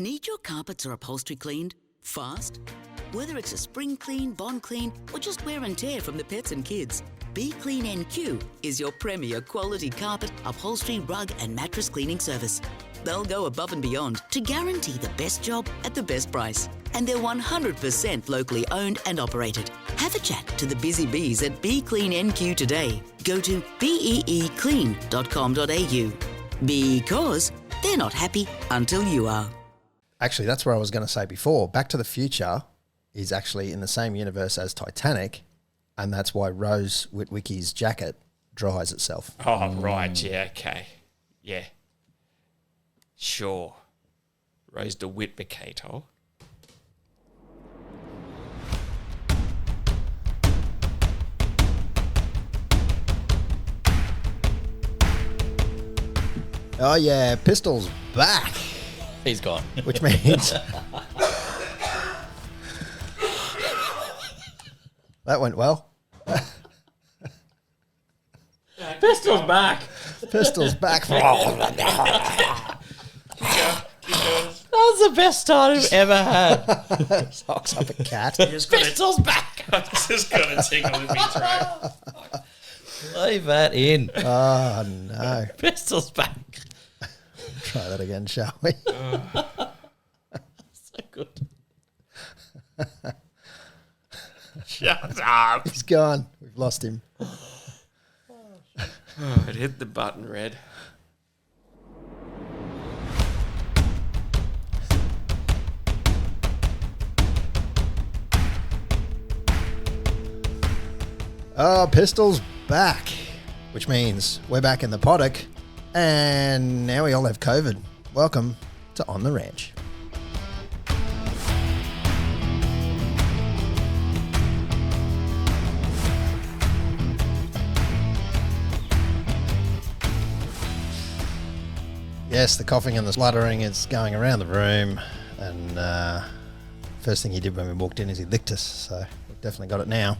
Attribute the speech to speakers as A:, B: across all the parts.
A: Need your carpets or upholstery cleaned fast? Whether it's a spring clean, bond clean, or just wear and tear from the pets and kids, Be Clean NQ is your premier quality carpet, upholstery, rug and mattress cleaning service. They'll go above and beyond to guarantee the best job at the best price. And they're 100% locally owned and operated. Have a chat to the busy bees at Be Clean NQ today. Go to beeclean.com.au because they're not happy until you are.
B: Actually, that's what I was going to say before. Back to the Future is actually in the same universe as Titanic, and that's why Rose Witwicky's jacket dries itself.
C: Oh, right. Yeah, okay. Yeah. Sure. Rose de Witwicator.
B: Oh, yeah, Pistol's back.
D: He's gone.
B: Which means... that went well.
D: Pistol's back.
B: Pistol's back.
D: That was the best start I've ever had.
B: Socks up a cat.
D: Pistol's back.
C: I just got a tickle in my throat.
D: Leave that in.
B: Oh, no.
D: Pistol's back.
B: Try that again, shall we?
D: So good.
C: Shut up.
B: He's gone. We've lost him.
C: Oh, it hit the button, Red.
B: Oh, Pistol's back, which means we're back in the poddock, and now we all have COVID. Welcome to On the Ranch. Yes, the coughing and the spluttering is going around the room, and first thing he did when we walked in is he licked us, so we've definitely got it now.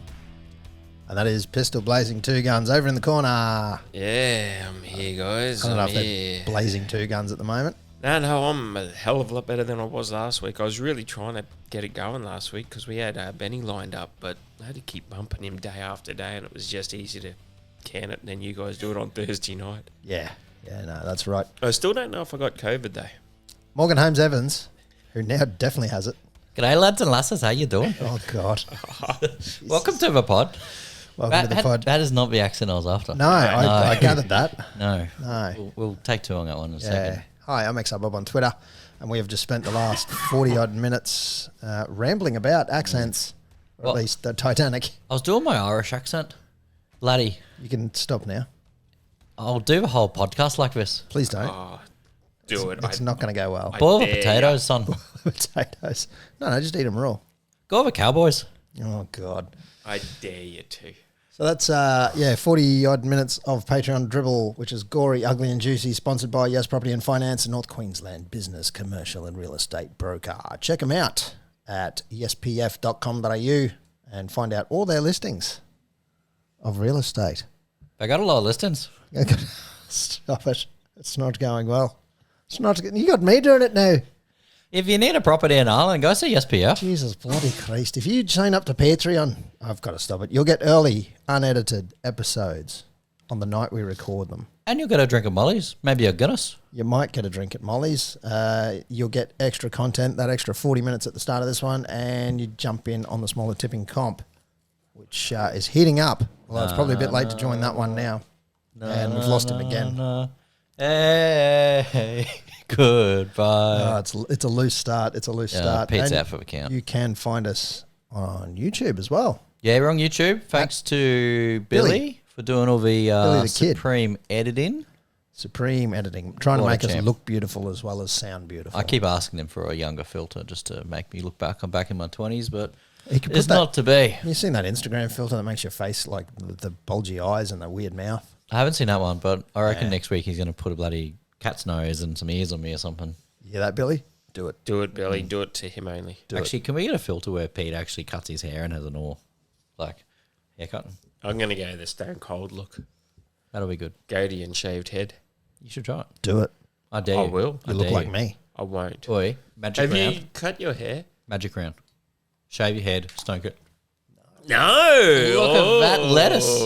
B: And that is Pistol blazing two guns over in the corner.
C: Yeah, I'm here, guys.
B: I don't know
C: I'm
B: if
C: here.
B: they're blazing two guns at the moment.
C: No, I'm a hell of a lot better than I was last week. I was really trying to get it going last week because we had Benny lined up, but I had to keep bumping him day after day, and it was just easy to can it, and then you guys do it on Thursday night.
B: Yeah, no, that's right.
C: I still don't know if I got COVID, though.
B: Morgan Holmes Evans, who now definitely has it.
D: G'day, lads and lasses. How you doing?
B: Oh, God.
D: Welcome to the pod.
B: Welcome to the pod.
D: That is not the accent I was after.
B: No, I gathered that.
D: No.
B: No.
D: We'll take two on that one in a second.
B: Hi, I'm XRBob on Twitter, and we have just spent the last 40-odd minutes rambling about accents, or at least the Titanic.
D: I was doing my Irish accent. Laddie,
B: You can stop now.
D: I'll do a whole podcast like this.
B: Please don't.
C: Oh, do it.
B: It's not going to go well.
D: Boil the
C: dare
D: potatoes, son.
B: Potatoes. No, just eat them raw.
D: Go over Cowboys.
B: Oh, God.
C: I dare you to.
B: So that's, 40-odd minutes of Patreon dribble, which is gory, ugly and juicy, sponsored by Yes Property and Finance, a North Queensland business, commercial and real estate broker. Check them out at yespf.com.au and find out all their listings of real estate.
D: They got a lot of listings.
B: Stop it. It's not going well. It's not. You got me doing it now.
D: If you need a property in Ireland, go see SPF.
B: Jesus bloody Christ. If you sign up to Patreon, I've got to stop it. You'll get early, unedited episodes on the night we record them.
D: And you'll get a drink of Molly's, maybe a Guinness.
B: You might get a drink at Molly's. You'll get extra content, that extra 40 minutes at the start of this one, and you jump in on the smaller tipping comp, which is heating up. Well, it's probably a bit late to join that one now. And we've lost him again.
D: Hey, goodbye.
B: It's a loose start. It's a loose start.
D: Pete's
B: And
D: out for the count.
B: You can find us on YouTube as well.
D: Yeah, we're on YouTube. Thanks to Billy for doing all the,
B: the kid.
D: supreme editing.
B: Supreme editing. Trying to
D: What a
B: make us
D: champ.
B: look beautiful as well as sound beautiful.
D: I keep asking him for a younger filter just to make me look back. I'm back in my 20s, but
B: He could put
D: it's
B: that-
D: not to be.
B: You seen that Instagram filter that makes your face like the bulgy eyes and the weird mouth?
D: I haven't seen that one, but I reckon next week he's going to put a bloody cat's nose and some ears on me or something.
B: You hear that, Billy? Do it.
C: Do it, Billy. Do it to him only.
D: Actually, can we get a filter where Pete actually cuts his hair and has an all like haircut?
C: I'm going to go the Stone Cold look.
D: That'll be good.
C: Goatee and shaved head.
D: You should try it.
B: Do it.
D: I dare you.
C: I will.
B: You look like me.
C: I won't.
D: Boy, magic
C: Have
D: round.
C: you cut your hair?
D: Magic round. Shave your head, stonk it.
C: No.
D: Look at that lettuce.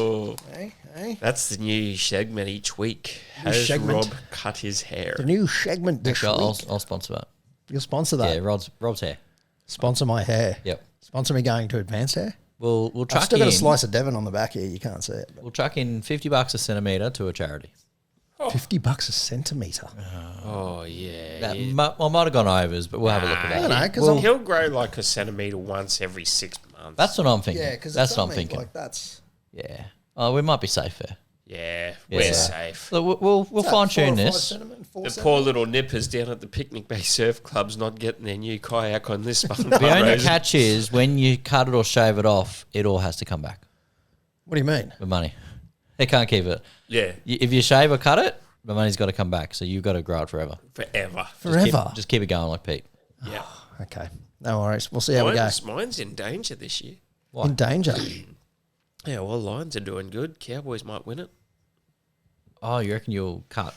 B: Hey.
C: That's the new segment each week. Has
B: segment.
C: Rob cut his hair?
B: The new segment this
D: Actually,
B: week.
D: I'll sponsor that.
B: You'll sponsor that.
D: Yeah, Rob's hair.
B: Sponsor my hair.
D: Yep.
B: Sponsor me going to advanced hair.
D: We'll
B: I've
D: chuck
B: still
D: in.
B: got a slice of Devon on the back here. You can't see it. But
D: We'll chuck in $50 a centimetre to a charity.
B: $50 a centimetre.
C: Oh yeah.
D: That
C: yeah.
D: I might have gone overs, but we'll have a look at
B: I
D: that.
B: don't know, because
C: He'll grow like a centimetre once every 6 months.
D: That's what I'm thinking.
B: yeah, because
D: that's what I'm thinking.
B: Like that's
D: Yeah. Oh, we might be safe there.
C: yeah,
D: Yeah.
C: we're safe.
D: Look, we'll fine tune this.
C: The poor little nippers down at the Picnic Bay Surf Club's not getting their new kayak on this one.
D: The only catch is when you cut it or shave it off, it all has to come back
B: What do you mean?
D: with money. They can't keep it.
C: Yeah,
D: If you shave or cut it, the money's got to come back. So you've got to grow it forever.
C: forever.
B: Forever.
D: Just keep it going like Pete.
C: Yeah.
B: Okay. No worries. We'll see how we go.
C: Mine's in danger this year.
D: Why?
B: In danger.
C: Yeah, well, Lions are doing good. Cowboys might win it.
D: Oh, you reckon you'll cut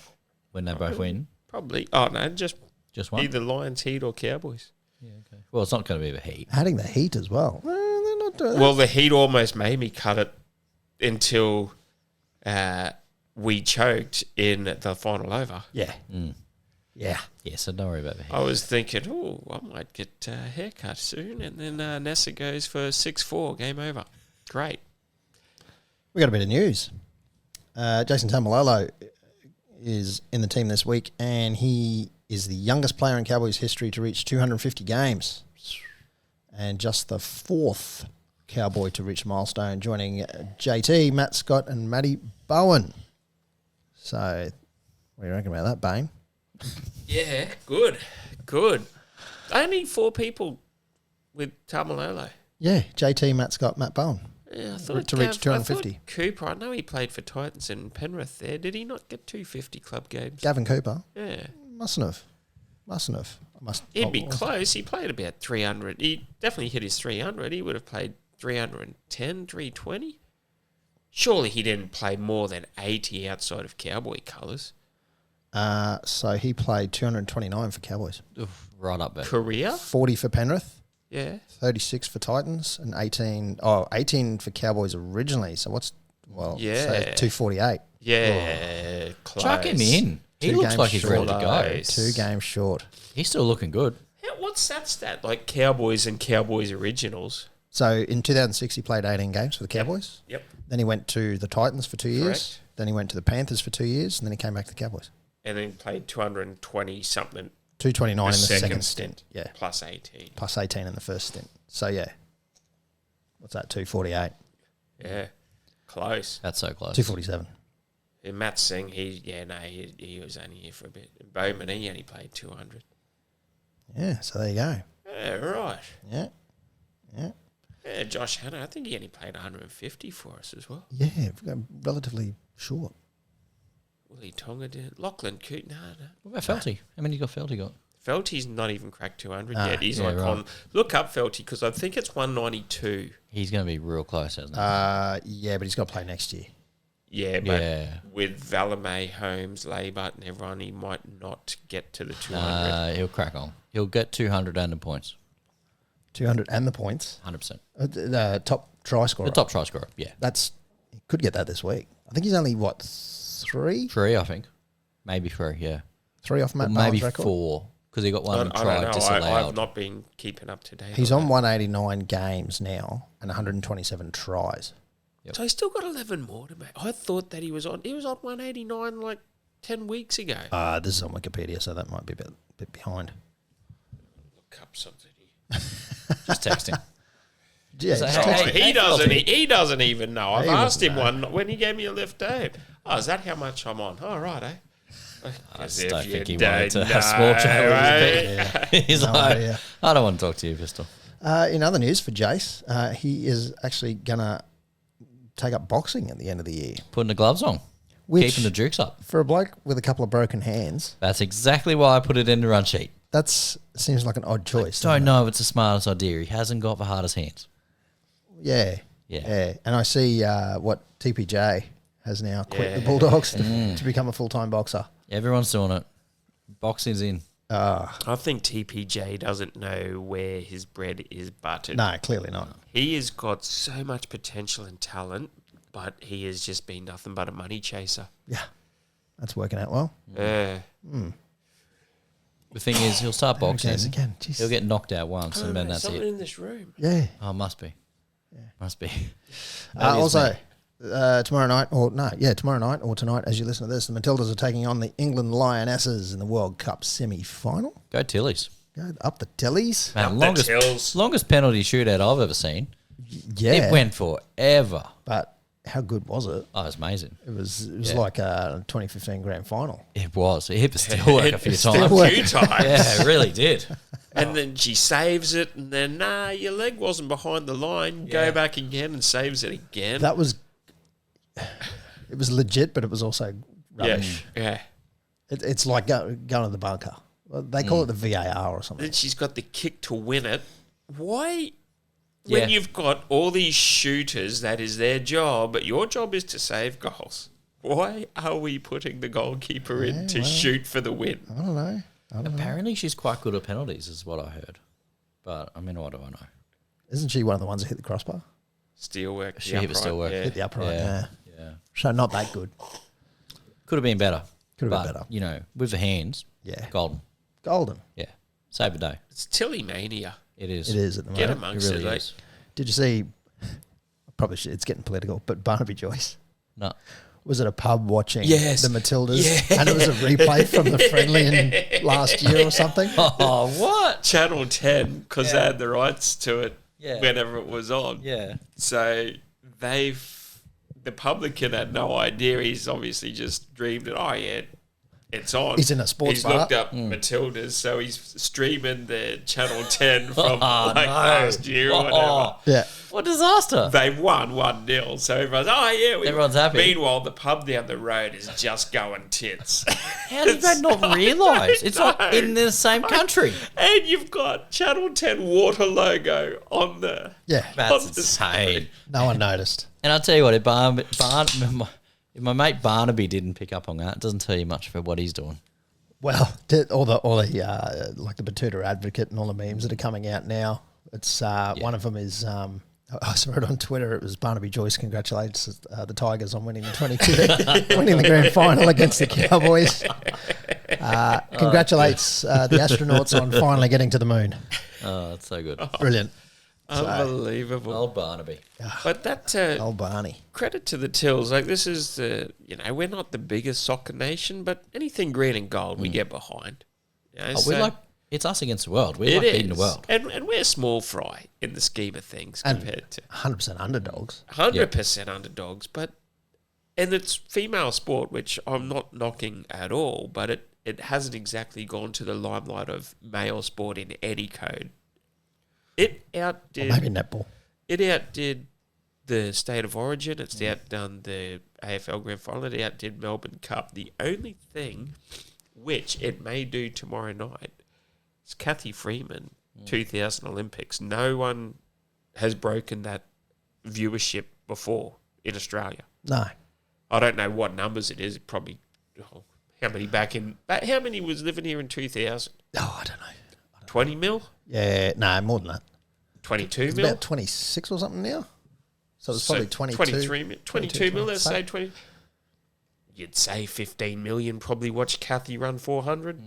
D: when they both win?
C: Probably. Oh, no, just
D: Just one?
C: either Lions, Heat, or Cowboys.
D: Yeah, okay. Well, it's not going to be the Heat.
B: Adding the heat as well. Well, they're not doing
C: Well, the Heat almost made me cut it until we choked in the final over.
B: Yeah. Yeah.
D: Yeah, so don't worry about the Heat.
C: I was thinking, oh, I might get a haircut soon. And then Nessa goes for 6-4, game over. Great.
B: We got a bit of news. Jason Tamalolo is in the team this week, and he is the youngest player in Cowboys history to reach 250 games, and just the fourth Cowboy to reach milestone, joining JT, Matt Scott, and Matty Bowen. So, what do you reckon about that, Bane?
C: Yeah, good. Only 4 people with Tamalolo.
B: Yeah, JT, Matt Scott, Matt Bowen.
C: Yeah, I thought
B: To reach
C: Gav-
B: 250.
C: I thought Cooper, I know he played for Titans and Penrith there. Did he not get 250 club games?
B: Gavin Cooper
C: Yeah.
B: mustn't have.
C: He'd be close. He played about 300. He definitely hit his 300. He would have played 310, 320. Surely he didn't play more than 80 outside of Cowboy colours.
B: So he played 229 for Cowboys,
D: Oof, right up there.
C: Career?
B: 40 for Penrith,
C: Yeah.
B: 36 for Titans, and 18 for Cowboys originally. So what's,
C: Yeah.
B: so 248.
C: Yeah. Close.
D: Chuck him in. He
B: Two
D: looks
B: games
D: like he's ready to go.
C: Close.
B: 2 games short.
D: He's still looking good.
C: What's that stat? Like Cowboys and Cowboys originals?
B: So in 2006, he played 18 games for the Cowboys.
C: Yep.
B: Then he went to the Titans for 2 years.
C: Correct.
B: Then he went to the Panthers for 2 years, and then he came back to the Cowboys.
C: And then played 220 something
B: 229 in the
C: second
B: second
C: stint.
B: stint. Yeah.
C: plus 18.
B: Plus 18 in the first stint. So, yeah. What's that? 248.
C: Yeah. Close.
D: That's so close.
B: 247.
C: And Matt Singh, he was only here for a bit. And Bowman, he only played 200.
B: Yeah, so there you go.
C: Yeah, right.
B: Yeah. Yeah.
C: Yeah, Josh Hanna, I think he only played 150 for us as well.
B: Yeah, relatively short.
C: Willie Tonga did. Lachlan Coote, no.
D: What about Felty? How many got Felty got?
C: Felty's not even cracked 200
B: Ah,
C: yet. He's
D: yeah,
C: like
D: right.
C: on. Look up Felty because I think it's 192.
D: He's going to be real close, isn't he?
B: Yeah, but he's got to play next year.
C: Yeah, but
D: Yeah.
C: with Valamay, Holmes, Laybut and everyone, he might not get to the 200.
D: He'll crack on. He'll get 200 and the points.
B: 200 and the points.
D: 100%.
B: The top try scorer.
D: The top try scorer, yeah.
B: He could get that this week. I think he's only, what, 3?
D: 3, I think. Maybe 3, yeah.
B: 3 off Matt
D: Or maybe
B: Barnes' record.
D: 4, because he got one
C: I
D: try
C: don't know.
D: disallowed.
C: I've not been keeping up to date.
B: He's
C: on
B: on 189 games now and 127 tries.
C: that. So he's still got 11 more to make. I thought that he was on 189 like 10 weeks ago.
B: This is on Wikipedia, so that might be a bit behind.
C: Look up something.
D: Just texting.
B: Yeah,
D: So
B: just
D: how-
B: text
C: Oh,
B: me.
C: he doesn't even know. I've
B: He
C: asked
B: wouldn't
C: him one when he gave me a lift home. Oh, is that how much I'm on? Oh, right, eh?
D: I
C: As
D: just
C: if
D: don't
C: you
D: think he wanted to
C: don't
D: have small
C: know,
D: chat with
C: eh?
D: his He's
B: No
D: like,
B: idea.
D: I don't want to talk to you, Pistol.
B: In other news for Jace, he is actually going to take up boxing at the end of the year.
D: Putting the gloves on.
B: Which,
D: Keeping the jukes up.
B: for a bloke with a couple of broken hands,
D: That's exactly why I put it in the run sheet.
B: seems like an odd choice.
D: Don't
B: doesn't it?
D: know if it's the smartest idea. He hasn't got the hardest hands.
B: Yeah.
D: Yeah.
B: And I see what TPJ has now quit the
C: Yeah.
B: Bulldogs to become a full-time boxer.
D: Everyone's doing it. Boxing's in.
C: I think TPJ doesn't know where his bread is buttered.
B: No, clearly not.
C: He has got so much potential and talent, but he has just been nothing but a money chaser.
B: Yeah, that's working out well.
C: Yeah.
D: The thing is, he'll start
B: There he
D: boxing.
B: goes again. Jeez.
D: He'll get knocked out once, and then
C: There's
D: that's
C: someone
D: it.
C: in this room.
B: Yeah.
D: Oh, must be. Must be.
B: Also, tomorrow night, tomorrow night or tonight, as you listen to this, the Matildas are taking on the England Lionesses in the World Cup semi-final.
D: Go Tillies.
B: Go up the Tillies.
D: Man,
C: Up the Tills.
D: longest penalty shootout I've ever seen.
B: Yeah,
D: It went forever.
B: but how good was it?
D: Oh, it was amazing.
B: It was
D: Yeah.
B: like a 2015 grand final.
D: It was. It hit the steelwork a few
C: Still
D: times.
C: a few times.
D: Yeah, it really did.
C: And then she saves it, and then, your leg wasn't behind the line. Go
D: Yeah.
C: back again and saves it again.
B: That was, it was legit, but it was also rubbish.
C: Yeah.
B: It's like going to the bunker. Well, they call it the VAR or something.
C: Then she's got the kick to win it. Why? When
D: Yeah.
C: you've got all these shooters, that is their job, but your job is to save goals. Why are we putting the goalkeeper in to shoot for the win?
B: I don't know.
D: Apparently, she's quite good at penalties, is what I heard. But I mean, what do I know?
B: Isn't she one of the ones that hit the crossbar?
C: Steelwork.
D: She hit the steelwork.
C: Yeah.
B: Hit the upright, yeah.
D: Yeah.
B: So not that good.
D: Could have been better.
B: Could have
D: But,
B: been better.
D: You know, with the hands,
B: Yeah.
D: golden.
B: Golden.
D: Yeah. Save the day.
C: It's Tilly Mania.
D: It is.
B: It is at the
C: Get
B: moment.
C: amongst
D: It really
C: it. Like,
D: is.
B: Did you see, probably should, it's getting political, but Barnaby Joyce
D: No.
B: was at a pub watching
C: Yes.
B: the Matildas, and it was a replay from the friendly in last year or something.
D: Oh, what?
C: Channel 10, because they had the rights to it
D: Yeah.
C: whenever it was on.
D: Yeah.
C: So the publican had no idea. He's obviously just dreamed it. Oh, yeah, it's on.
B: He's in a sports
C: He's
B: bar.
C: looked up Matildas, so he's streaming the Channel 10 from
D: Oh, no.
C: last year or whatever.
D: Oh,
B: Yeah.
D: what disaster.
C: They won 1-0, so everyone's,
D: Everyone's happy.
C: Meanwhile, the pub down the road is just going tits.
D: How did they not realise? It's like
C: No.
D: in the same country.
C: And you've got Channel 10 water logo on the...
B: Yeah.
D: That's
C: on the
D: insane.
B: No one noticed.
D: And I'll tell you what, if my mate Barnaby didn't pick up on that, it doesn't tell you much for what he's doing.
B: Well, all the like the Batuta Advocate and all the memes that are coming out now. It's one of them is I saw it on Twitter. It was Barnaby Joyce congratulates the Tigers on winning the 22, winning the grand final against the Cowboys. Congratulates the astronauts on finally getting to the moon.
D: Oh, that's so good.
B: Brilliant.
C: Unbelievable.
D: Old Barnaby.
C: But that
B: Old Barney.
C: credit to the Tills. Like, this is we're not the biggest soccer nation, but anything green and gold we get behind. You know,
D: Oh, we're
C: so
D: like, it's us against the world. We're
C: it
D: like beating the
C: is.
D: world.
C: And we're small fry in the scheme of things
B: And
C: compared to
B: 100% underdogs.
C: 100% underdogs. And it's female sport, which I'm not knocking at all, but it hasn't exactly gone to the limelight of male sport in any code. It outdid.
B: Or maybe netball.
C: It outdid the State of Origin. It's outdone the AFL Grand Final. It outdid Melbourne Cup. The only thing which it may do tomorrow night is Kathy Freeman, 2000 Olympics. No one has broken that viewership before in Australia.
B: No.
C: I don't know what numbers it is. Probably how many was living here in 2000?
B: Oh, I don't know.
C: 20 mil?
B: Yeah, no, more than that.
C: 22
B: It's
C: mil?
B: about 26 or something now. So it's probably 22.
C: 23 mil, 22 mil, let's say
B: 25.
C: 20. You'd say 15 million probably watch Kathy run 400.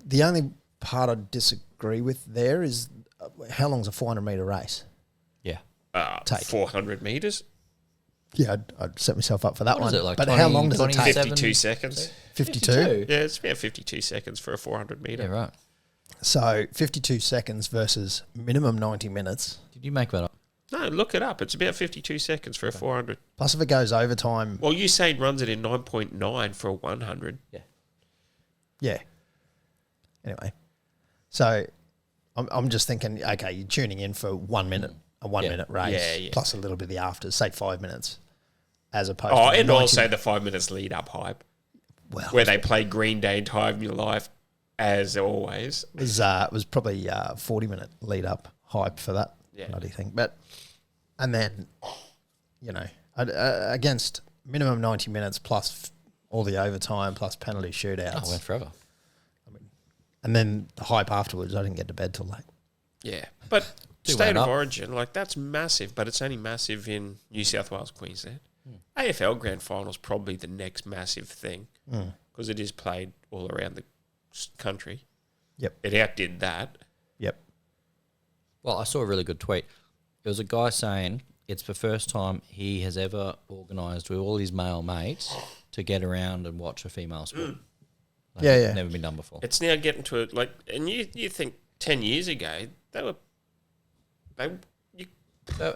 B: The only part I disagree with there is how long's a 400-metre race?
D: Yeah.
B: Take.
C: 400 metres,
B: Yeah, I'd set myself up for that
D: What
B: one.
D: is it, like
B: but
D: 20,
B: how long does it take?
D: 27?
C: 52 seconds.
B: 52?
C: Yeah, it's about 52 seconds for a 400 metre.
D: Yeah, right.
B: So 52 seconds versus minimum 90 minutes.
D: Did you make that up?
C: No, look it up. It's about 52 seconds for a 400.
B: Plus if it goes overtime,
C: Well, Usain runs it in 9.9 for a 100.
D: Yeah.
B: yeah. Anyway, so I'm just thinking, okay, you're tuning in for 1 minute, a 1 minute race,
C: Yeah, yeah.
B: plus a little bit of the afters, say 5 minutes, as opposed
C: Oh,
B: to
C: and
B: 90
C: also the 5 minutes lead up hype,
B: well,
C: where they play Green Day Time of Your Life, as always.
B: it was probably 40-minute lead up hype for that bloody thing. But and then, against minimum 90 minutes plus all the overtime plus penalty shootouts.
D: Oh, it went forever.
B: And then the hype afterwards, I didn't get to bed till late.
C: Yeah, but
D: Do
C: State
D: add
C: of
D: up.
C: Origin, like that's massive, but it's only massive in New South Wales, Queensland. AFL Grand Final's probably the next massive thing because it is played all around the country.
B: Yep.
C: It outdid that.
B: Yep.
D: Well, I saw a really good tweet. It was a guy saying it's the first time he has ever organised with all his male mates to get around and watch a female sport. Like,
B: Yeah, yeah.
D: Never been done before.
C: It's now getting to it, like, and you think 10 years ago,
D: They're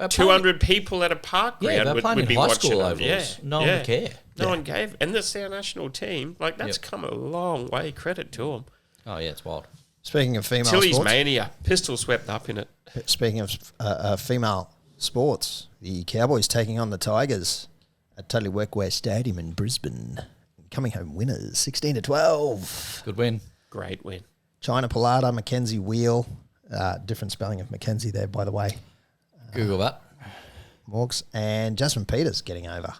C: 200 people at a park
D: Yeah,
C: ground
D: they're playing
C: would
D: in
C: be
D: high
C: watching
D: school
C: them.
D: ovals.
C: Yeah,
D: No one would care.
C: No one gave, and this is our national team. Like that's
D: Yep.
C: come a long way. Credit to them.
D: Oh, yeah, it's wild.
B: Speaking of female
C: Tilly's
B: sports,
C: mania, pistol swept up in it.
B: speaking of female sports, the Cowboys taking on the Tigers at Totally Workwear Stadium in Brisbane. Coming home winners, 16-12.
D: Good win.
C: Great win.
B: China Pilata, Mackenzie Wheel. Different spelling of Mackenzie there, by the way.
D: Google that.
B: Morgs. And Jasmine Peters getting over.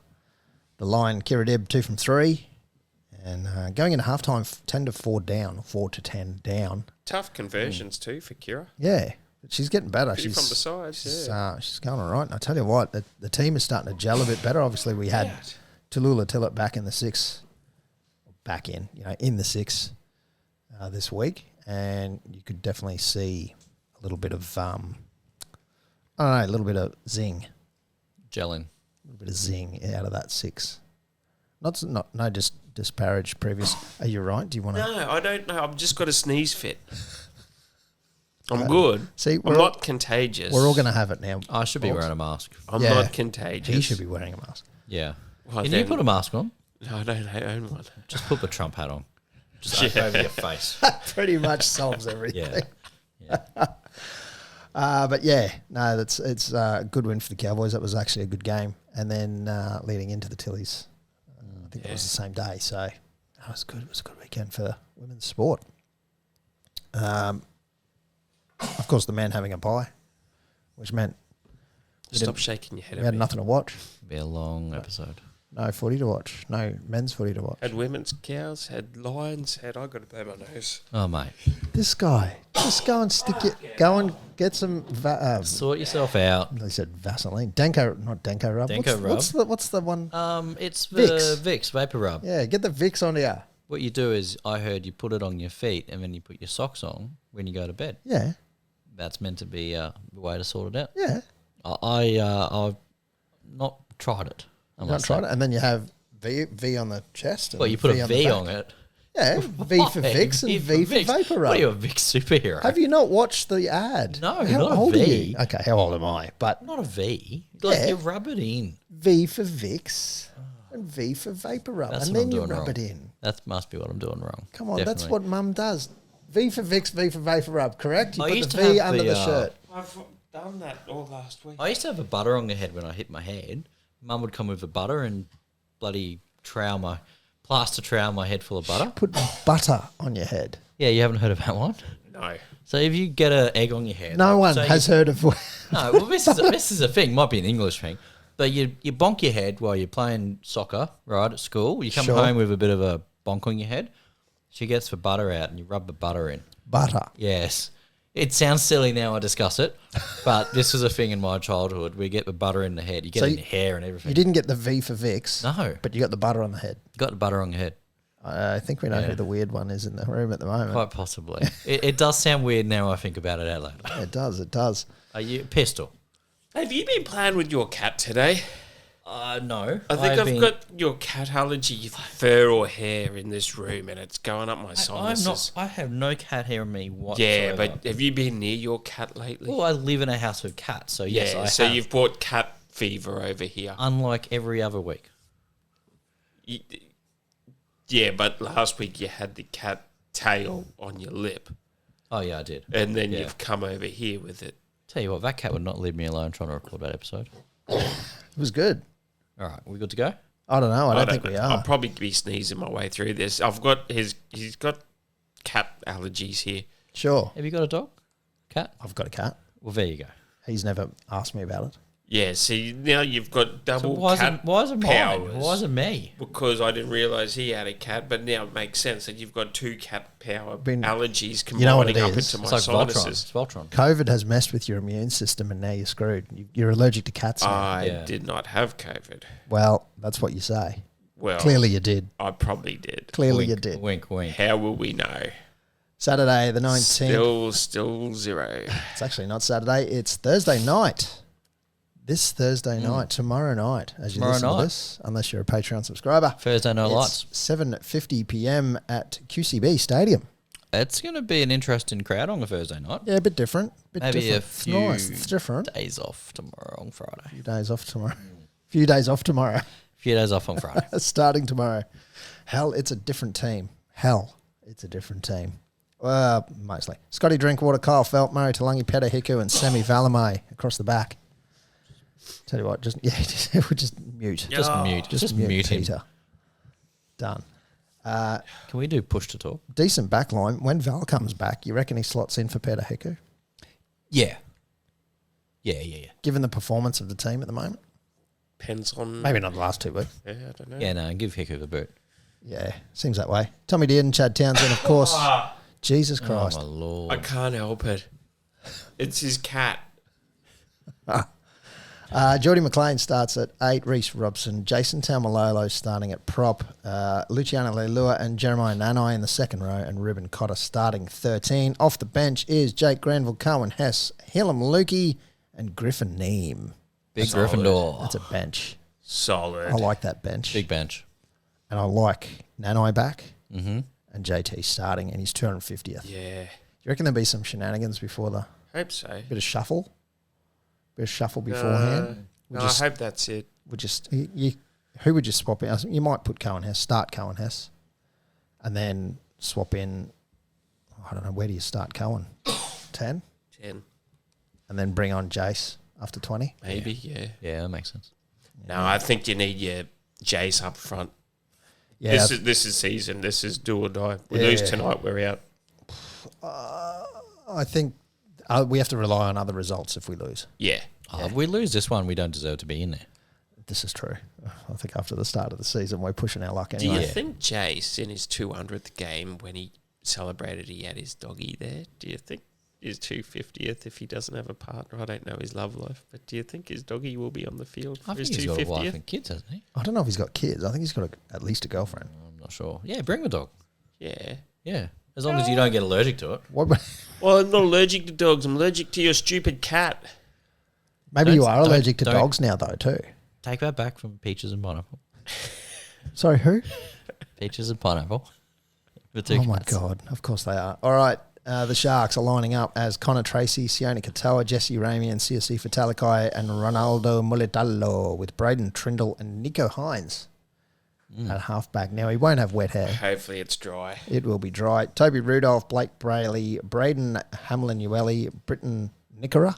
B: The line, Kira Dib, 2 from 3. And going into halftime, 10-4 down, 4-10 down.
C: Tough conversions too for Kira.
B: Yeah, but she's getting better.
C: Pretty from the sides,
B: She's going all right. And I tell you what, the team is starting to gel a bit better. Obviously, we had Tallulah Tillett back in the 6. Back in the 6 this week. And you could definitely see a little bit of, I don't know, a little bit of zing.
D: Gelling.
B: A little bit of zing out of that 6. No, just disparage previous. Are you right? Do you want to?
C: No, I don't know. I've just got a sneeze fit. I'm good.
B: See,
C: I'm not contagious.
B: We're all going to have it now.
D: I should be
B: folks.
D: wearing a mask.
C: I'm
B: Yeah.
C: not contagious.
B: He should be wearing a mask.
D: Yeah.
C: Well,
D: Can you
C: then-
D: put a mask on?
C: No, I don't own one.
D: Just put the Trump hat on. Just over your face.
B: Pretty much solves everything.
D: Yeah. Yeah.
B: But yeah, no, it's a good win for the Cowboys. That was actually a good game. And then leading into the Tillies, I think it was the same day. So that was good. It was a good weekend for women's sport. Of course, the men having a bye, which meant
C: Stop shaking your head
B: we
C: at
B: had
C: me.
B: nothing to watch.
D: Be a long episode.
B: No footy to watch. No men's footy to watch.
C: Had women's cows, had lions, I got to blow my nose.
D: Oh, mate.
B: This guy, just go and go and get some.
D: Sort yourself out.
B: They said Vaseline, Denko, not Denko rub.
D: Denko rub.
B: What's the one?
D: It's the Vicks Vapor Rub.
B: Yeah, get the Vicks on you.
D: What you do is, I heard you put it on your feet and then you put your socks on when you go to bed.
B: Yeah,
D: That's meant to be the way to sort it out.
B: yeah.
D: I've not tried it. I
B: Not
D: must
B: tried
D: say.
B: it, and then you have V on the chest. And
D: Well, you put a
B: the
D: V
B: back.
D: on it.
B: Yeah, V for Vicks and V for
D: Vicks.
B: Vapor
D: What are you, a
B: Rub.
D: Vicks superhero?
B: Have you not watched the ad?
D: No,
B: how
D: not a
B: old
D: V.
B: Are you? Okay, how old am I? But
D: Not a V. Like
B: Yeah.
D: you rub it in.
B: V for Vicks and V for Vapor Rub,
D: That's
B: and
D: what
B: then
D: I'm
B: you
D: doing
B: rub
D: wrong.
B: it in.
D: That must be what I'm doing wrong.
B: Come on, that's
D: Definitely.
B: what Mum does. V for Vicks, V for Vapor Rub. Correct? You
D: I
B: put
D: used
B: the
D: to
B: V
D: have
B: under
D: the,
B: the shirt.
C: I've done that all last week.
D: I used to have a butter on the head when I hit my head. Mum would come with the butter and bloody plaster trowel my head full of butter.
B: Put butter on your head.
D: Yeah, you haven't heard of that one?
C: No.
D: So if you get an egg on your head...
B: No one
D: so
B: has heard of.
D: No, well, this is a thing. Might be an English thing. But you bonk your head while you're playing soccer, right, at school. You come
B: Sure.
D: home with a bit of a bonk on your head. She gets the butter out and you rub the butter in.
B: Butter.
D: Yes. It sounds silly now I discuss it, but this was a thing in my childhood. We get the butter in the head. You get
B: So
D: it in your hair and everything.
B: You didn't get the V for Vicks.
D: No.
B: But you got the butter on the head.
D: You got the butter on your head.
B: I think we know
D: Yeah.
B: who the weird one is in the room at the moment.
D: Quite possibly. it does sound weird now I think about it out loud.
B: It does. It does.
D: Are you pistol?
C: Have you been playing with your cat today?
D: No.
C: I think I've got your cat allergy, fur or hair in this room, and it's going up my
D: I'm
C: sinuses.
D: not. I have no cat hair on me whatsoever.
C: Yeah, but have you been near your cat lately?
D: Well, I live in a house with cats, so yes,
C: yeah,
D: I
C: so
D: have.
C: you've brought cat fever over here.
D: Unlike every other week.
C: You- yeah, but last week you had the cat tail on your lip,
D: Oh yeah, I did.
C: and then
D: Yeah.
C: you've come over here with it.
D: Tell you what, that cat would not leave me alone trying to record that episode.
B: It was good.
D: All right, we good to go?
B: I don't know. I don't think
C: know.
B: we
C: I'll
B: are.
C: probably be sneezing my way through this. He's got cat allergies here.
B: Sure.
D: Have you got a dog? Cat?
B: I've got a cat.
D: Well, there you go.
B: He's never asked me about it.
C: Yeah, see, now you've got
D: So
C: double
D: why is
C: cat
D: it
C: powers.
D: mine? Why is it me?
C: Because I didn't realise he had a cat, but now it makes sense that you've got 2 cat power allergies
B: you know what
C: combining
B: it
C: up
B: is?
C: into
D: It's
C: my
D: like Voltron.
C: sinuses.
D: It's Voltron.
B: COVID has messed with your immune system, and now you're screwed. You're allergic to cats now.
C: I did not have COVID.
B: Well, that's what you say.
C: Well,
B: Clearly you did.
C: I probably did.
B: Clearly
D: Wink,
B: you did.
D: Wink, wink.
C: How will we know?
B: Saturday the 19th.
C: Still 0.
B: It's actually not Saturday. It's Thursday night. This Thursday night, tomorrow night, as you
D: Tomorrow
B: listen
D: night.
B: to this, unless you're a Patreon subscriber.
D: Thursday night
B: It's
D: lights.
B: 7:50 p.m. at QCB Stadium.
D: It's going to be an interesting crowd on a Thursday night.
B: Yeah, a bit different.
D: Maybe
B: different.
D: a
B: It's
D: few
B: nice. It's different.
D: days off tomorrow on Friday.
B: Few days off tomorrow. Few days off tomorrow.
D: A few days off on Friday.
B: Starting tomorrow. Hell, it's a different team. Mostly. Scotty Drinkwater, Kyle Felt, Murray Talangi, Peter Hiku, and Semi Valamay across the back. Tell you what, we'll just mute.
D: Just mute. Just mute him.
B: Peter. Done.
D: Can we do push to talk?
B: Decent back line. When Val comes back, you reckon he slots in for Peter Hiku?
D: Yeah.
B: Given the performance of the team at the moment?
C: Depends on...
B: Maybe not the last 2 weeks.
C: Yeah, I don't know.
D: Yeah, no, give Hiku the boot.
B: Yeah, seems that way. Tommy Dearden, Chad Townsend, of course. Jesus
D: Oh,
B: Christ.
D: my Lord.
C: I can't help it. It's his cat.
B: Geordie McLean starts at 8, Reece Robson, Jason Taumalolo starting at prop, Luciano Leilua and Jeremiah Nanai in the second row, and Ruben Cotter starting 13. Off the bench is Jake Granville, Cohen Hess, Hillam Lukey, and Griffin Neem.
D: Big Gryffindor.
B: That's a bench.
C: Solid.
B: I like that bench.
D: Big bench.
B: And I like Nanai back and JT starting in his 250th.
C: Yeah.
B: Do you reckon there'll be some shenanigans before the
C: Hope so.
B: bit of shuffle? Bit of shuffle beforehand?
C: No, I hope that's it.
B: Who would you swap in? You might put Cohen Hess, start Cohen Hess, and then swap in, I don't know, where do you start Cohen? 10?
C: 10.
B: And then bring on Jace after 20?
C: Maybe, yeah.
D: Yeah, that makes sense.
C: No, I think you need your Jace up front.
B: Yeah,
C: This is season. This is do or die. We lose tonight, we're out.
B: I think we have to rely on other results if we lose.
C: Yeah.
D: If we lose this one, we don't deserve to be in there.
B: This is true. I think after the start of the season, we're pushing our luck
C: Do
B: anyway.
C: you think Jace, in his 200th game, when he celebrated he had his doggy there, do you think his 250th, if he doesn't have a partner, I don't know his love life, but do you think his doggy will be on the field for
D: I
C: his
D: think he's got a wife
C: 250th?
D: and kids, hasn't he?
B: I don't know if he's got kids. I think he's got at least a girlfriend.
D: I'm not sure. Yeah, bring the dog.
C: Yeah.
D: Yeah. As long as you don't get allergic to it.
B: What?
C: Well, I'm not allergic to dogs. I'm allergic to your stupid cat.
B: Maybe you are allergic to
D: don't-
B: dogs now, though, too.
D: Take that back from Peaches and Pineapple.
B: Sorry, who?
D: Peaches and Pineapple. The two
B: Oh, my
D: cats.
B: God. Of course they are. All right. The Sharks are lining up as Connor Tracy, Sione Katoa, Jesse Ramey, and CSC Fatalikai, and Ronaldo Mulitalo with Braden Trindle and Nico Hines at halfback. Now, he won't have wet hair.
C: Hopefully it's dry.
B: It will be dry. Toby Rudolph, Blake Brayley, Braden Hamlin-Ueli, Britton Nickera,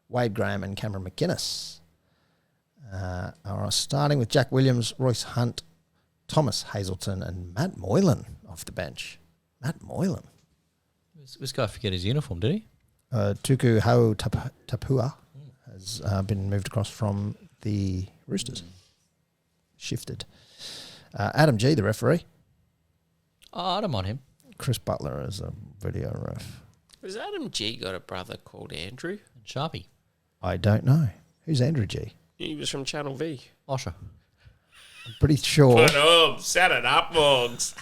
B: Wade Graham, and Cameron McInnes. Are starting with Jack Williams, Royce Hunt, Thomas Hazelton, and Matt Moylan off the bench. Matt Moylan.
D: This guy forget his uniform, did he?
B: Tuku Hau Tapua has been moved across from the Roosters. Shifted. Adam G, the referee.
D: Oh, I don't mind him.
B: Chris Butler as a video ref.
C: Has Adam G got a brother called Andrew?
D: Sharpie.
B: I don't know. Who's Andrew G?
C: He was from Channel V.
D: Osher.
B: I'm pretty sure.
C: But set it up, Morgs.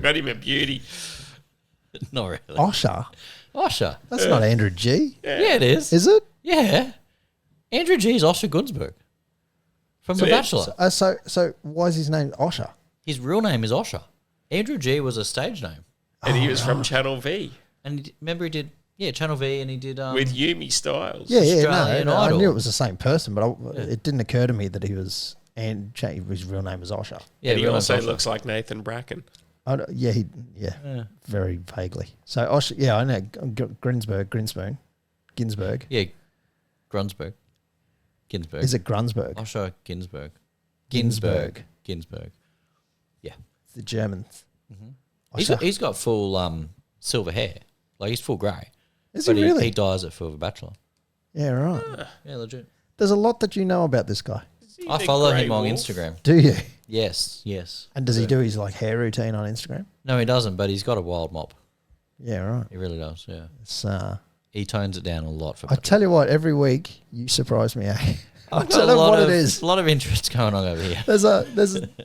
C: Got him a beauty.
D: Not really.
B: Osher?
D: Osher.
B: That's not Andrew G.
D: Yeah, it is.
B: Is it?
D: Yeah. Andrew G is Osher Gunsberg from The Bachelor.
B: So why is his name Osher?
D: His real name is Osher. Andrew G was a stage name.
C: And he was from Channel V
D: And remember he did, Channel V, and he did...
C: with Yumi Styles.
B: Yeah,
D: Australian
B: no, I
D: Idol.
B: knew it was the same person, but it didn't occur to me that he was, and his real name was Osher.
D: Yeah,
C: And he
D: real name's
C: also
D: Osher.
C: looks like Nathan Bracken.
B: Very vaguely. So Osher, yeah, I know Ginsberg.
D: Yeah, Grunsberg. Ginsberg.
B: Is it Grunsberg?
D: Osher Ginsberg.
B: Ginsberg.
D: Ginsberg. Yeah.
B: The German.
D: He's got full silver hair. Like, he's full grey.
B: Is
D: But
B: he really?
D: He dyes it for The Bachelor.
B: Yeah, right.
D: Yeah, legit.
B: There's a lot that you know about this guy.
D: I follow him on Instagram.
B: Do you?
D: Yes, yes.
B: And does he do his like hair routine on Instagram?
D: No, he doesn't, but he's got a wild mop.
B: Yeah, right.
D: He really does, yeah.
B: It's,
D: He tones it down a lot for
B: I tell you what, every week you surprise me, eh? I
D: I've got
B: don't know what it is.
D: A lot of interest going on over here.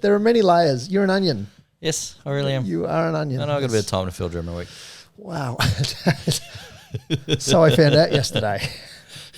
B: There are many layers. You're an onion.
D: Yes, I really am.
B: You are an onion.
D: I know I've got a bit of time to fill during my week.
B: Wow. So I found out yesterday.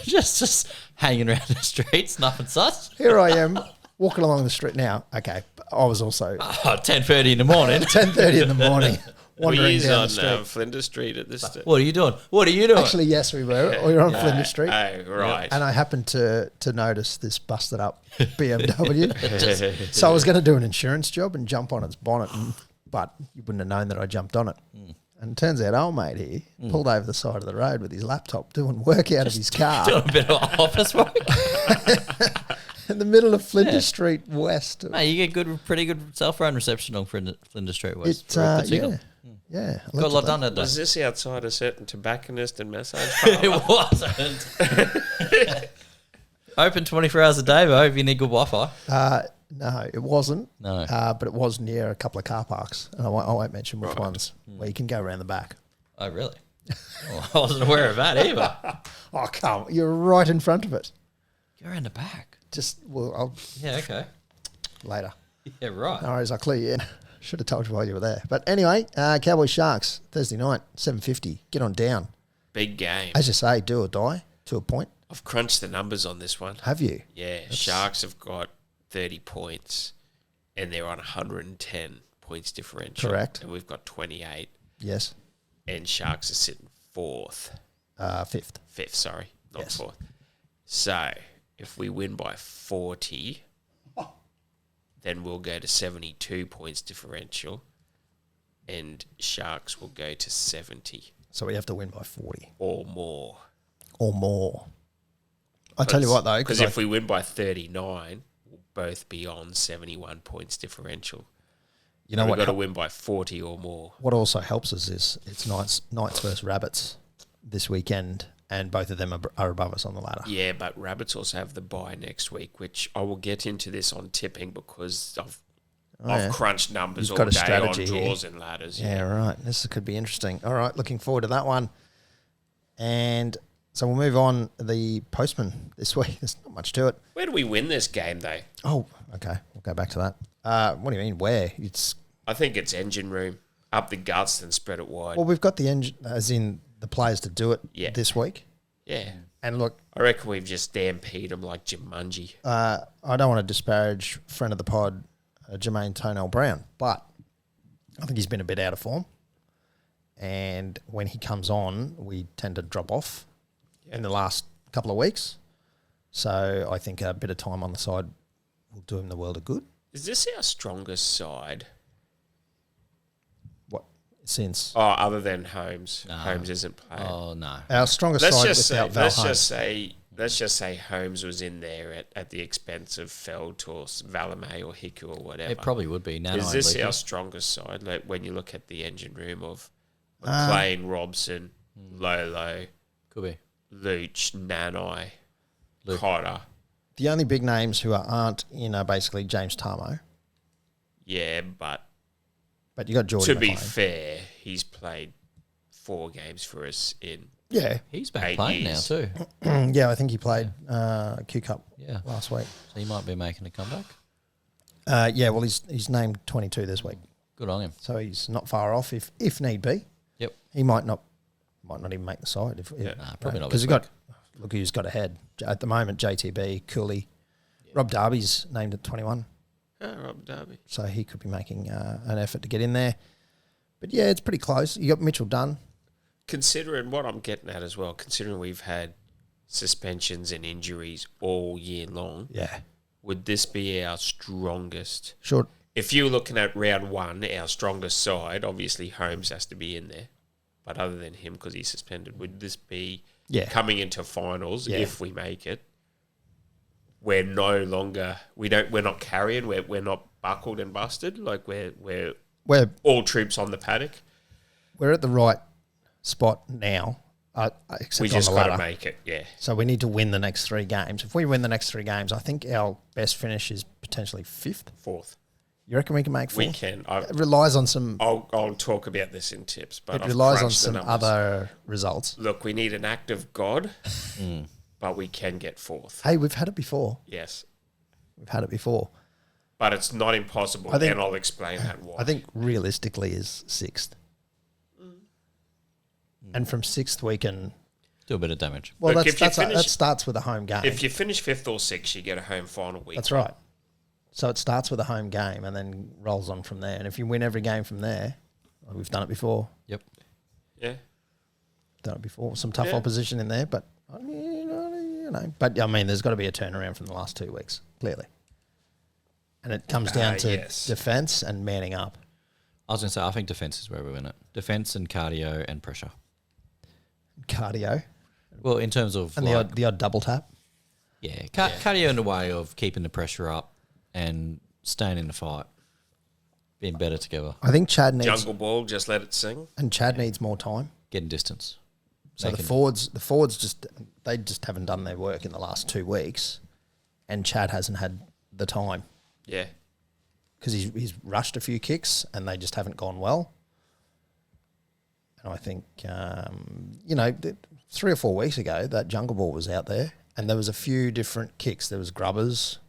D: just hanging around the streets, nothing such.
B: Here I am walking along the street now. Okay, I was also
D: 10:30 in the morning.
B: 10:30 in the morning wandering
C: We
B: down
C: on
B: the street.
C: Flinders Street at this stage.
D: What are you doing? What are you doing?
B: Actually, yes, we were. We were on Flinders Street.
C: Oh, right.
B: And I happened to notice this busted up BMW. So I was going to do an insurance job and jump on its bonnet, but you wouldn't have known that I jumped on it. And it turns out old mate here pulled over the side of the road with his laptop doing work out of his car
D: doing a bit of office work.
B: in the middle of Flinders Street West.
D: Mate, you get pretty good self-run reception on Flinders Street West.
B: Yeah.
D: Got a lot done that day.
C: Was this outside a certain tobacconist and massage
D: It
C: parlour?
D: wasn't. Open 24 hours a day, but I hope you need good Wi-Fi.
B: No, it wasn't.
D: No.
B: But it was near a couple of car parks. And I won't mention which ones, where you can go around the back.
D: Oh, really? Oh, I wasn't aware of that either.
B: Oh, come. You're right in front of it.
D: Go around the back.
B: I'll
D: Yeah, okay.
B: later.
D: Yeah, right.
B: No worries, I'll clear you in. Should have told you while you were there. But anyway, Cowboys Sharks, Thursday night, 7:50. Get on down.
C: Big game.
B: As you say, do or die to a point.
C: I've crunched the numbers on this one.
B: Have you?
C: Yeah, Sharks have got 30 points and they're on 110 points differential.
B: Correct.
C: And we've got 28.
B: Yes.
C: And Sharks are sitting
B: Fifth.
C: fifth, sorry, not
B: Yes.
C: fourth. So if we win by 40, then we'll go to 72 points differential and Sharks will go to 70
B: So we have to win by 40
C: or more.
B: or more. I tell you what, though,
C: because if we win by 39, we'll both be on 71 points differential.
B: you know
C: We've
B: what?
C: got to win by 40 or more.
B: What also helps us is it's Knights versus Rabbits this weekend, and both of them are above us on the ladder.
C: Yeah, but Rabbits also have the bye next week, which I will get into this on tipping because I've crunched numbers
B: You've
C: all
B: got a
C: day on
B: strategy
C: draws
B: here.
C: and ladders.
B: Yeah, right. This could be interesting. All right, looking forward to that one. And so we'll move on. The postman this week. There's not much to it.
C: Where do we win this game, though?
B: Oh, okay. We'll go back to that. What do you mean? Where?
C: I think it's engine room. Up the guts and spread it wide.
B: Well, we've got the engine, as in the players to do it this week.
C: Yeah.
B: And look,
C: I reckon we've just stampeded them like Jumanji.
B: I don't want to disparage friend of the pod, Jermaine Tonell Brown, but I think he's been a bit out of form. And when he comes on, we tend to drop off in the last couple of weeks. So I think a bit of time on the side will do him the world of good.
C: Is this our strongest side?
B: What since
C: Oh, other than Holmes.
D: No.
C: Holmes isn't playing.
D: Oh, no.
B: our strongest side without Val Holmes.
C: Let's just say Holmes was in there at the expense of Feld or Valame or Hiku or whatever.
D: It probably would be. Nano
C: Is this
D: and Luca.
C: our strongest side? Like when you look at the engine room of McLean, Robson, Lolo,
D: Could be.
C: Luch, Nanai,
D: Luke.
C: Cotter.
B: The only big names who aren't in are basically James Tarmo.
C: Yeah, but
B: But you got Geordie
C: to be
B: McLean.
C: fair, he's played 4 games for us in.
B: Yeah.
D: He's back
C: 8
D: playing
C: years.
D: now too.
B: Yeah, I think he played Q Cup
D: Yeah.
B: last week.
D: So he might be making a comeback.
B: Yeah, well, he's named 22 this week,
D: Good on him.
B: so he's not far off if need be.
D: Yep.
B: He might not even make the side.
D: Nah, probably not
B: Because
D: this
B: he got look who's got ahead at the moment. JTB, Cooley, Rob Darby's named at 21,
C: Oh, Rob Darby.
B: so he could be making an effort to get in there. But yeah, it's pretty close. You got Mitchell Dunn.
C: Considering what I'm getting at as well, considering we've had suspensions and injuries all year long,
B: Yeah,
C: would this be our strongest?
B: sure.
C: If you're looking at round 1, our strongest side, obviously Holmes has to be in there. But other than him, because he's suspended, would this be coming into finals if we make it? We're no longer we're not carrying. We're not buckled and busted. Like we're
B: We're
C: all troops on the paddock.
B: we're at the right spot now. Except
C: We
B: on
C: just
B: the
C: got to
B: ladder.
C: make it, yeah.
B: So we need to win the next 3 games. If we win the next 3 games, I think our best finish is potentially 5th.
C: 4th.
B: You reckon we can make 4th?
C: We can.
B: It relies on some.
C: I'll talk about this in tips, but
B: It
C: I've
B: relies on
C: crunched the
B: some
C: numbers.
B: other results.
C: Look, we need an act of God, but we can get 4th.
B: Hey, we've had it before.
C: Yes.
B: We've had it before.
C: But it's not impossible,
B: I think-
C: and I'll explain that why.
B: I think realistically is 6th. And from 6th we can.
D: Do a bit of damage.
B: Well,
C: Look, if you
B: that
C: finish-
B: starts with a home game.
C: if you finish 5th or 6th, you get a home final week.
B: That's right. So it starts with a home game and then rolls on from there. And if you win every game from there, well, we've done it before.
D: Yep.
C: Yeah.
B: Done it before. Some tough
C: Yeah.
B: opposition in there, but you know. But I mean, there's got to be a turnaround from the last 2 weeks, clearly. And it comes down to
C: yes.
B: defense and manning up.
D: I was going to say, I think defense is where we win it. Defense and cardio and pressure.
B: Cardio
D: Well, in terms of
B: and
D: like,
B: the odd double tap.
D: yeah, cardio in the way of keeping the pressure up and staying in the fight, being better together,
B: I think Chad needs
C: Jungle Ball, just let it sing.
B: and Chad needs more time.
D: getting distance.
B: So
D: Making-
B: the forwards just haven't done their work in the last 2 weeks, and Chad hasn't had the time
C: Yeah.
B: because he's rushed a few kicks and they just haven't gone well. And I think 3 or 4 weeks ago that Jungle Ball was out there and there was a few different kicks. There was grubbers,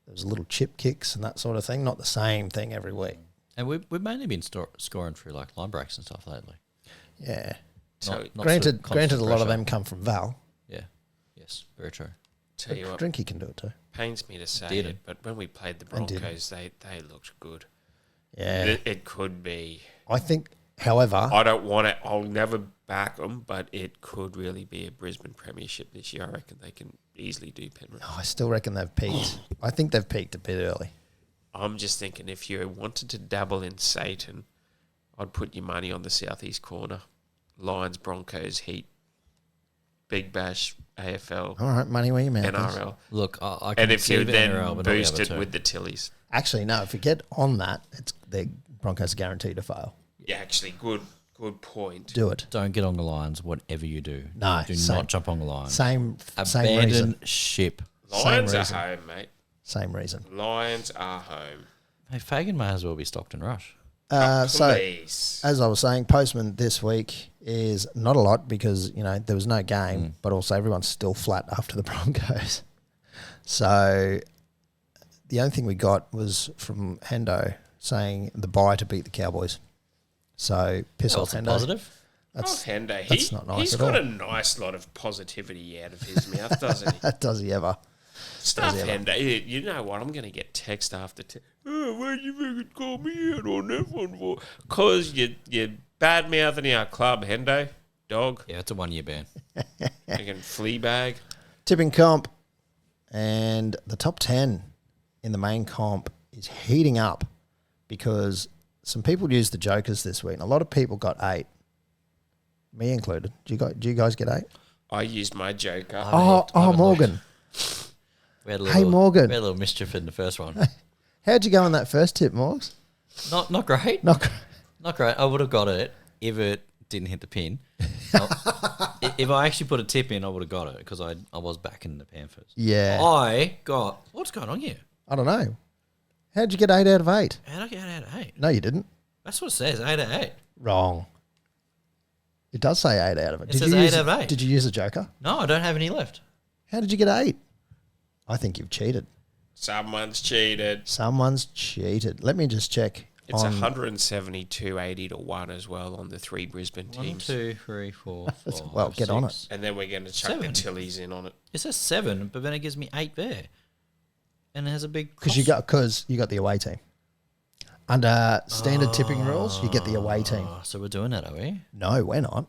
B: there was little chip kicks and that sort of thing. Not the same thing every week.
D: And we've mainly been scoring through like line breaks and stuff lately.
B: Yeah.
C: So,
D: Not
B: Granted,
D: constant
B: a lot of
D: pressure.
B: them come from Val.
D: Yeah. Yes. Very true.
C: tell you what,
B: Drinky can do it too.
C: pains me to say
D: Did
C: it,
D: it.
C: but when we played the
B: And did.
C: Broncos, they looked good.
B: Yeah.
C: It could be.
B: I think, however,
C: I don't want it. I'll never back them, but it could really be a Brisbane premiership this year. I reckon they can easily do Penrith.
B: I still reckon they've peaked. I think they've peaked a bit early.
C: I'm just thinking if you wanted to dabble in Satan, I'd put your money on the southeast corner. Lions, Broncos, Heat, Big Bash, AFL,
B: All right, money where your mouth is.
C: NRL.
D: Look, I can
C: And if
D: see
C: you
D: the
C: then
D: NRL, but not the
C: boost
D: other
C: it
D: two.
C: with the Tillies.
B: Actually, no. If you get on that, the Broncos are guaranteed to fail.
C: Yeah, actually, good point.
B: Do it.
D: Don't get on the Lions, whatever you do.
B: No,
D: do
B: same-
D: not jump on the Lions.
B: Same
D: Abandon
B: reason.
D: ship.
C: Lions are
B: reason.
C: home, mate.
B: Same reason.
C: Lions are home.
D: Hey, Fagan may as well be stocked and rush.
B: So,
C: Please.
B: as I was saying, Postman this week is not a lot because, there was no game, but also everyone's still flat after the Broncos. So, the only thing we got was from Hendo saying the bye to beat the Cowboys. So, piss
D: Well,
B: off,
D: it's a
B: Hendo.
D: positive.
B: That's,
C: Hendo,
B: that's not nice
C: he's
B: at
C: got
B: all.
C: a nice lot of positivity out of his mouth, doesn't he?
B: Does he ever?
C: Stuff
B: he ever?
C: Hendo. You know what? I'm going to get text after oh, why'd you fucking call me out on that one for? Because you're bad-mouthing our club, Hendo. Dog.
D: Yeah, it's a 1 year ban.
C: Fucking flea bag.
B: Tipping comp, and the top 10 in the main comp is heating up because some people used the jokers this week, and a lot of people got 8, me included. Do you guys get 8?
C: I used my joker.
B: Oh, Morgan.
D: We had a
B: Hey,
D: little,
B: Morgan.
D: We had a little mischief in the first one.
B: How'd you go on that first tip, Morgs?
D: Not great.
B: Not
D: Not great. I would have got it if it didn't hit the pin. If I actually put a tip in, I would have got it because I was backing the Panthers.
B: Yeah.
D: I got... What's going on here?
B: I don't know. How'd you get 8 out of 8?
D: How'd I get 8 out of 8?
B: No, you didn't.
D: That's what it says, 8 out of 8.
B: Wrong. It does say 8 out of it.
D: It says 8 out of 8.
B: Did you use a joker?
D: No, I don't have any left.
B: How did you get 8? I think you've cheated.
C: Someone's cheated.
B: Someone's cheated. Let me just check.
C: It's
B: on-
C: 172.80 to 1 as well on the 3 Brisbane
D: 1,
C: teams.
D: 2, 3, 4, 5,
B: Well, get on
D: 6.
C: And then we're going to chuck
D: 7.
C: the Tillies in on it.
D: It says 7, but then it gives me 8 there. And it has a big...
B: Because you got the away team. Under standard tipping rules, you get the away team.
D: Oh, so we're doing that, are we?
B: No, we're not.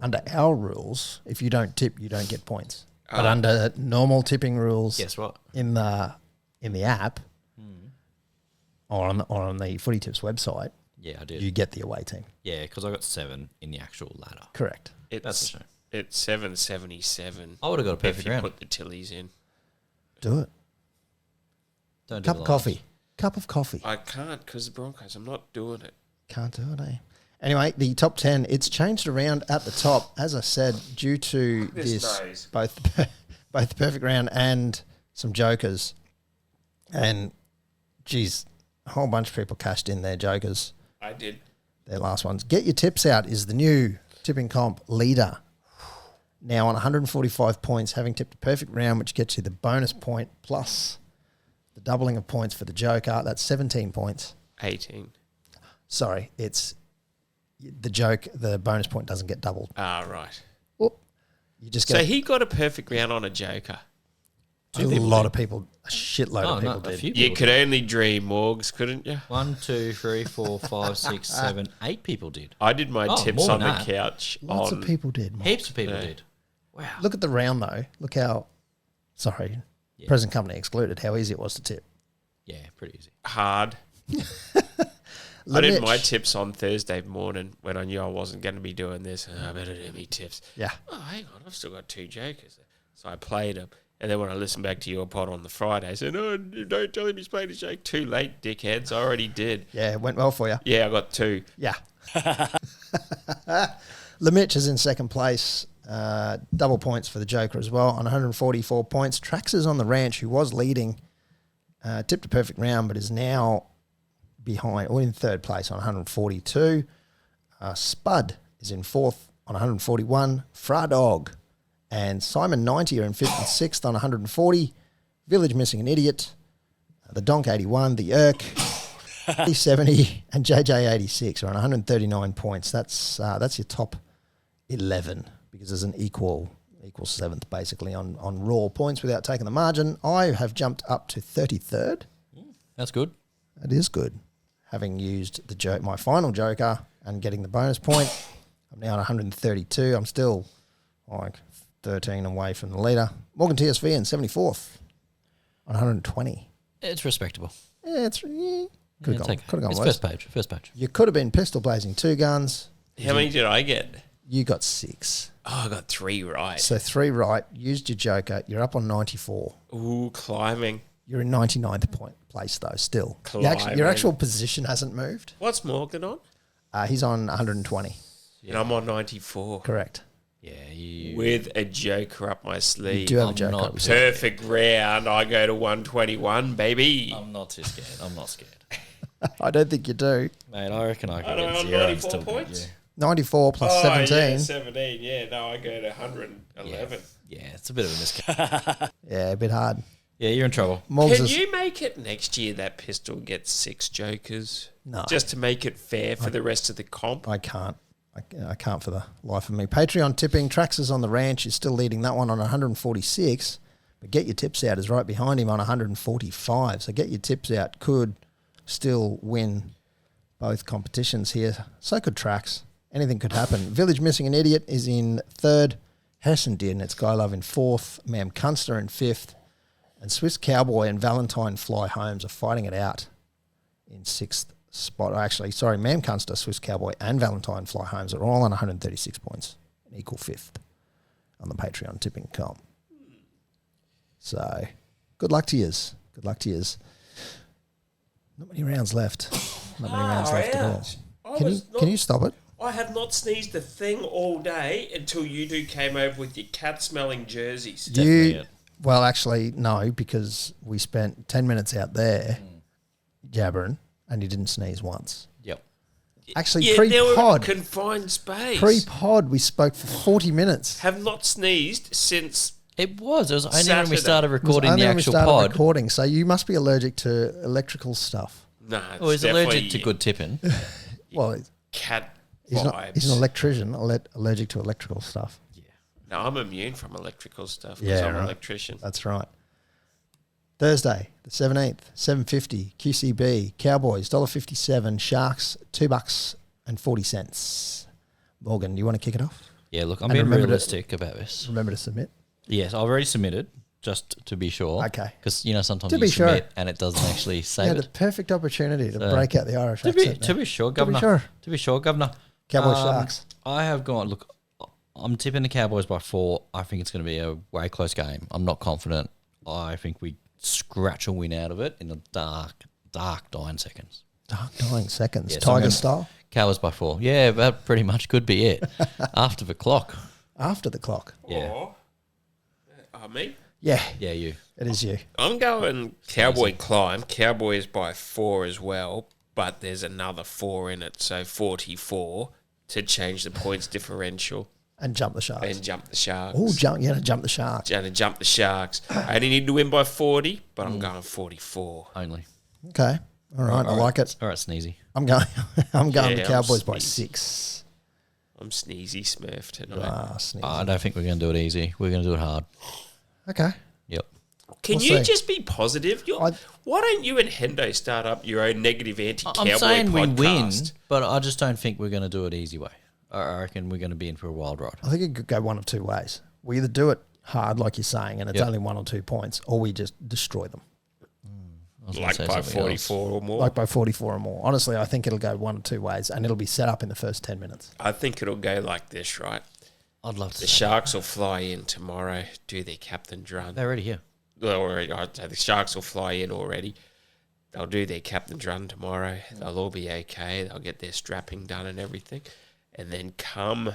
B: Under our rules, if you don't tip, you don't get points. But under normal tipping rules,
D: Guess what?
B: in the app or on the Footy Tips website,
D: Yeah, I did.
B: you get the away team.
D: Yeah, because I got 7 in the actual ladder.
B: Correct.
D: That's a
C: It's
D: shame.
C: it's 777.
D: I would have got a
C: if
D: perfect
C: you
D: round.
C: put the Tillies in.
B: Do it.
D: Don't do
B: Cup
D: the
B: of
D: Lions.
B: coffee. Cup of coffee.
C: I can't because the Broncos. I'm not doing it.
B: Can't do it, eh? Anyway, the top 10, it's changed around at the top, as I said, due to
C: This
B: both the perfect round and some jokers. And, geez, a whole bunch of people cashed in their jokers,
C: I did.
B: their last ones. Get Your Tips Out is the new tipping comp leader. Now on 145 points, having tipped a perfect round, which gets you the bonus point plus the doubling of points for the joker. That's 17 points.
C: 18.
B: Sorry, it's the bonus point doesn't get doubled.
C: Ah, right.
B: Whoop. You just
C: So
B: get
C: he got a perfect round on a joker.
B: a shitload of people
D: A few
C: You
D: people
C: could
D: did.
C: only dream, Morgs, couldn't you?
D: 1, 2, 3, 4, 5, 6, 7, 8 people did.
C: I did my
D: Oh,
C: tips
D: more
C: on
D: than
C: the
D: that.
C: couch.
B: Lots of people did. Mike.
D: Heaps of people
C: Yeah.
D: did. Wow.
B: Look at the round though. Look how, present company excluded, how easy it was to tip.
D: Yeah, pretty easy.
C: Hard. I did my
B: Lemich.
C: tips on Thursday morning when I knew I wasn't going to be doing this. I better do me tips.
B: Yeah.
C: Oh, hang on, I've still got 2 jokers. So I played them. And then when I listened back to your pod on the Friday, I said, no, don't tell him he's played a joke. Too late, dickheads. I already did.
B: Yeah, it went well for you.
C: Yeah, I got 2.
B: Yeah. Lemich is in second place. Double points for the Joker as well on 144 points. Trax is on the ranch, who was leading, tipped a perfect round, but is now behind, or in third place on 142. Spud is in fourth on 141. Fra Dog and Simon 90 are in fifth and sixth on 140. Village Missing an Idiot. The Donk 81. The Irk 70 and JJ 86 are on 139 points. That's your top 11 because there's an equal seventh basically on raw points without taking the margin. I have jumped up to 33rd.
D: That's good.
B: That is good. Having used my final joker and getting the bonus point, I'm now at 132. I'm still like 13 away from the leader. Morgan TSV in 74th on 120.
D: It's respectable.
B: Yeah, could have gone
D: It's
B: worse.
D: first page.
B: You could have been pistol blazing 2 guns.
C: How many did I get?
B: You got 6.
C: Oh, I got 3 right.
B: So 3 right. Used your joker. You're up on 94.
C: Ooh, climbing.
B: You're in 99th place though. Still,
C: Climbing.
B: your actual position hasn't moved.
C: What's Morgan on?
B: He's on 120.
C: And I'm on 94.
B: Correct.
D: Yeah, you.
C: With a joker up my sleeve.
B: You do have a
D: I'm
B: joker.
D: not
B: up your sleeve.
C: Perfect round. I go to 121, baby.
D: I'm not too scared. I'm not scared.
B: I don't think you do.
D: Mate, I reckon I
C: I
D: can
C: don't
D: get
C: know,
D: 0 and
C: 94
D: still
C: points?
D: beat you.
B: 94 plus 17.
C: Yeah, 17. Yeah, no, I go to 111.
D: Yeah, it's a bit of a miscount.
B: Yeah, a bit hard.
D: Yeah, you're in trouble.
B: Morgs
C: Can
B: is-
C: you make it next year that pistol gets 6 jokers?
B: No.
C: Just to make it fair for the rest of the comp?
B: I can't. I can't for the life of me. Patreon tipping. Trax is on the ranch. Is still leading that one on 146. But Get Your Tips Out is right behind him on 145. So Get Your Tips Out could still win both competitions here. So could Trax. Anything could happen. Village Missing an Idiot is in third. Harrison Did and It's Guy Love in fourth. Mam Kunster in fifth. And Swiss Cowboy and Valentine Fly Homes are fighting it out in sixth spot. Actually, sorry, Mam Kunster, Swiss Cowboy and Valentine Fly Homes are all on 136 points, an equal fifth on the Patreon tipping comp. So, good luck to yous. Good luck to yous. Not many rounds left. Not many rounds left at all. Can you stop it?
C: I have not sneezed a thing all day until you two came over with your cat-smelling jerseys.
D: Definitely it.
B: Well, actually, no, because we spent 10 minutes out there jabbering and you didn't sneeze once.
D: Yep.
B: Actually,
C: Yeah, they were in a
B: pre-pod.
C: confined space.
B: Pre-pod, we spoke for 40 minutes.
C: Have not sneezed since...
D: It was only when we
C: Saturday.
D: started
B: It was
D: recording
B: only
D: the
B: when we
D: actual
B: started
D: pod.
B: recording, so you must be allergic to electrical stuff.
C: No,
D: Oh, he's allergic to good tipping.
B: Well,
C: cat
B: he's
C: vibes.
B: he's an electrician, allergic to electrical stuff.
C: No, I'm immune from electrical stuff because
B: Yeah,
C: I'm an
B: right.
C: electrician.
B: That's right. Thursday, the 17th, 7.50, QCB, Cowboys, $1.57, Sharks, $2.40. Morgan, do you want to kick it off?
D: Yeah, look, I'm
B: And
D: being
B: remember to-
D: realistic about this.
B: Remember to submit.
D: Yes, I've already submitted, just to be sure.
B: Okay.
D: Because, sometimes
B: To
D: you
B: be sure.
D: submit and it doesn't actually
B: You
D: save
B: had
D: it.
B: the perfect opportunity to
D: So-
B: break out the Irish
D: To be,
B: accent.
D: to
B: there.
D: be sure,
B: To be
D: Governor.
B: sure.
D: To be sure, Governor.
B: Cowboys, Sharks.
D: I have gone, look, I'm tipping the Cowboys by 4. I think it's going to be a way close game. I'm not confident. I think we scratch a win out of it in the dark, dying seconds.
B: Dark dying seconds.
D: Yeah, so I'm
B: Tiger
D: gonna-
B: style.
D: Cowboys by 4. Yeah, that pretty much could be it. After the clock.
B: After the clock.
D: Yeah.
C: Me?
B: Yeah,
D: Yeah, you.
B: it is you.
C: I'm going Cowboy climb. Cowboys by 4 as well, but there's another 4 in it, so 44 to change the points differential
B: And jump the Sharks.
C: and jump the Sharks.
B: Oh, you're going to jump the Sharks.
C: And to jump the Sharks. I only need to win by 40, but I'm going 44.
D: Only.
B: Okay. All right, I like it.
D: All right, Sneezy.
B: I'm going
C: Yeah,
B: the
C: I'm
B: Cowboys by
C: sneaky.
B: 6.
C: I'm sneezy Smurf tonight.
B: Ah, sneeze.
D: I don't think we're going to do it easy. We're going to do it hard.
B: Okay.
D: Yep.
C: Can
B: We'll
C: you
B: see.
C: just be positive? Why don't you and Hendo start up your own negative anti-Cowboy
D: I'm saying
C: podcast?
D: we win, but I just don't think we're going to do it easy way. I reckon we're going to be in for a wild ride.
B: I think it could go one of two ways. We either do it hard, like you're saying, and it's
D: Yep.
B: only 1 or 2 points, or we just destroy them,
D: I was gonna
C: Like
D: say
C: by
D: something else.
C: 44 or more.
B: like by 44 or more. Honestly, I think it'll go 1 or 2 ways, and it'll be set up in the first 10 minutes.
C: I think it'll go like this, right?
D: I'd love to
C: The
D: say
C: Sharks will fly in tomorrow, do their captain's run.
D: they're already here.
C: I'd say the Sharks will fly in already. They'll do their captain's run tomorrow. They'll all be okay. They'll get their strapping done and everything. And then come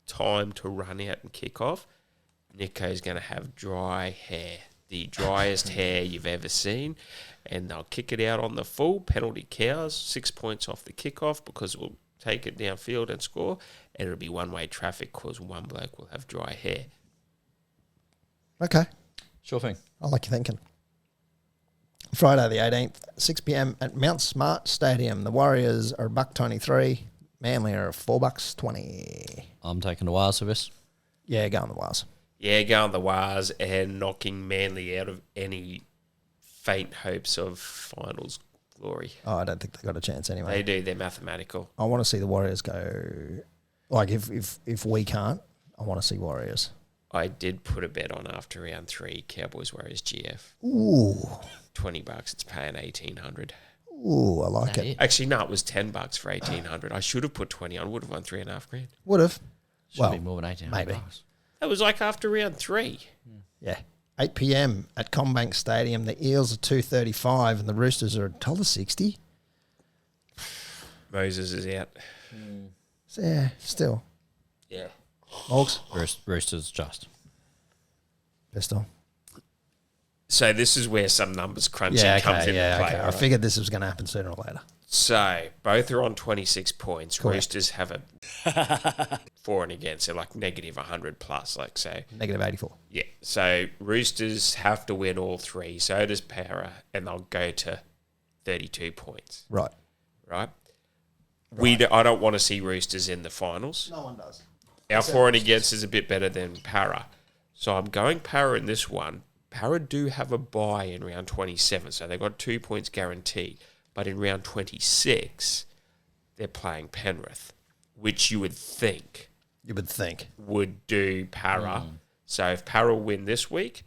C: time to run out and kick off, Nico's going to have dry hair. The driest hair you've ever seen. And they'll kick it out on the full. Penalty cows, 6 points off the kickoff because we'll take it downfield and score. And it'll be one-way traffic because one bloke will have dry hair.
B: Okay.
D: Sure thing.
B: I like your thinking. Friday the 18th, 6 p.m. at Mount Smart Stadium. The Warriors are $1.23. Manly are $4.20.
D: I'm taking the wires for this.
B: Yeah, go on the Wars.
C: Yeah, going the Wars and knocking Manly out of any faint hopes of finals glory.
B: Oh, I don't think they've got a chance anyway.
C: They do. They're mathematical.
B: I want to see the Warriors go. Like, if we can't, I want to see Warriors.
C: I did put a bet on after round 3, Cowboys Warriors GF.
B: Ooh.
C: $20. It's paying 1,800.
B: Ooh, I like it.
C: Actually, no, it was $10 for 1,800. I should have put 20 on. Would have won $3,500.
B: Would have.
D: Should
B: Well,
D: be more than 18.
B: maybe.
C: That was like after round 3.
B: Yeah. 8 p.m. at Combank Stadium. The Eels are $2.35 and the Roosters are $1.60.
C: Moses is out.
B: So, yeah, still.
C: Yeah.
B: Hawks,
D: Roosters just.
B: pistol.
C: So this is where some numbers crunching
B: Yeah,
C: comes
B: okay,
C: into
B: yeah,
C: play.
B: okay. I
C: right?
B: figured this was going to happen sooner or later.
C: So both are on 26 points.
B: Correct.
C: Roosters have a for and against. They're like negative 100 plus. Like so,
B: Negative 84.
C: yeah. So Roosters have to win all 3. So does Para, and they'll go to 32 points.
B: Right.
C: Right. I don't want to see Roosters in the finals.
B: No one does.
C: Our for and against is a bit better than Para. So I'm going Para in this one. Para do have a bye in round 27, so they've got 2 points guaranteed. But in round 26, they're playing Penrith, which you would think
B: You would think.
C: would do Para. So if Para win this week,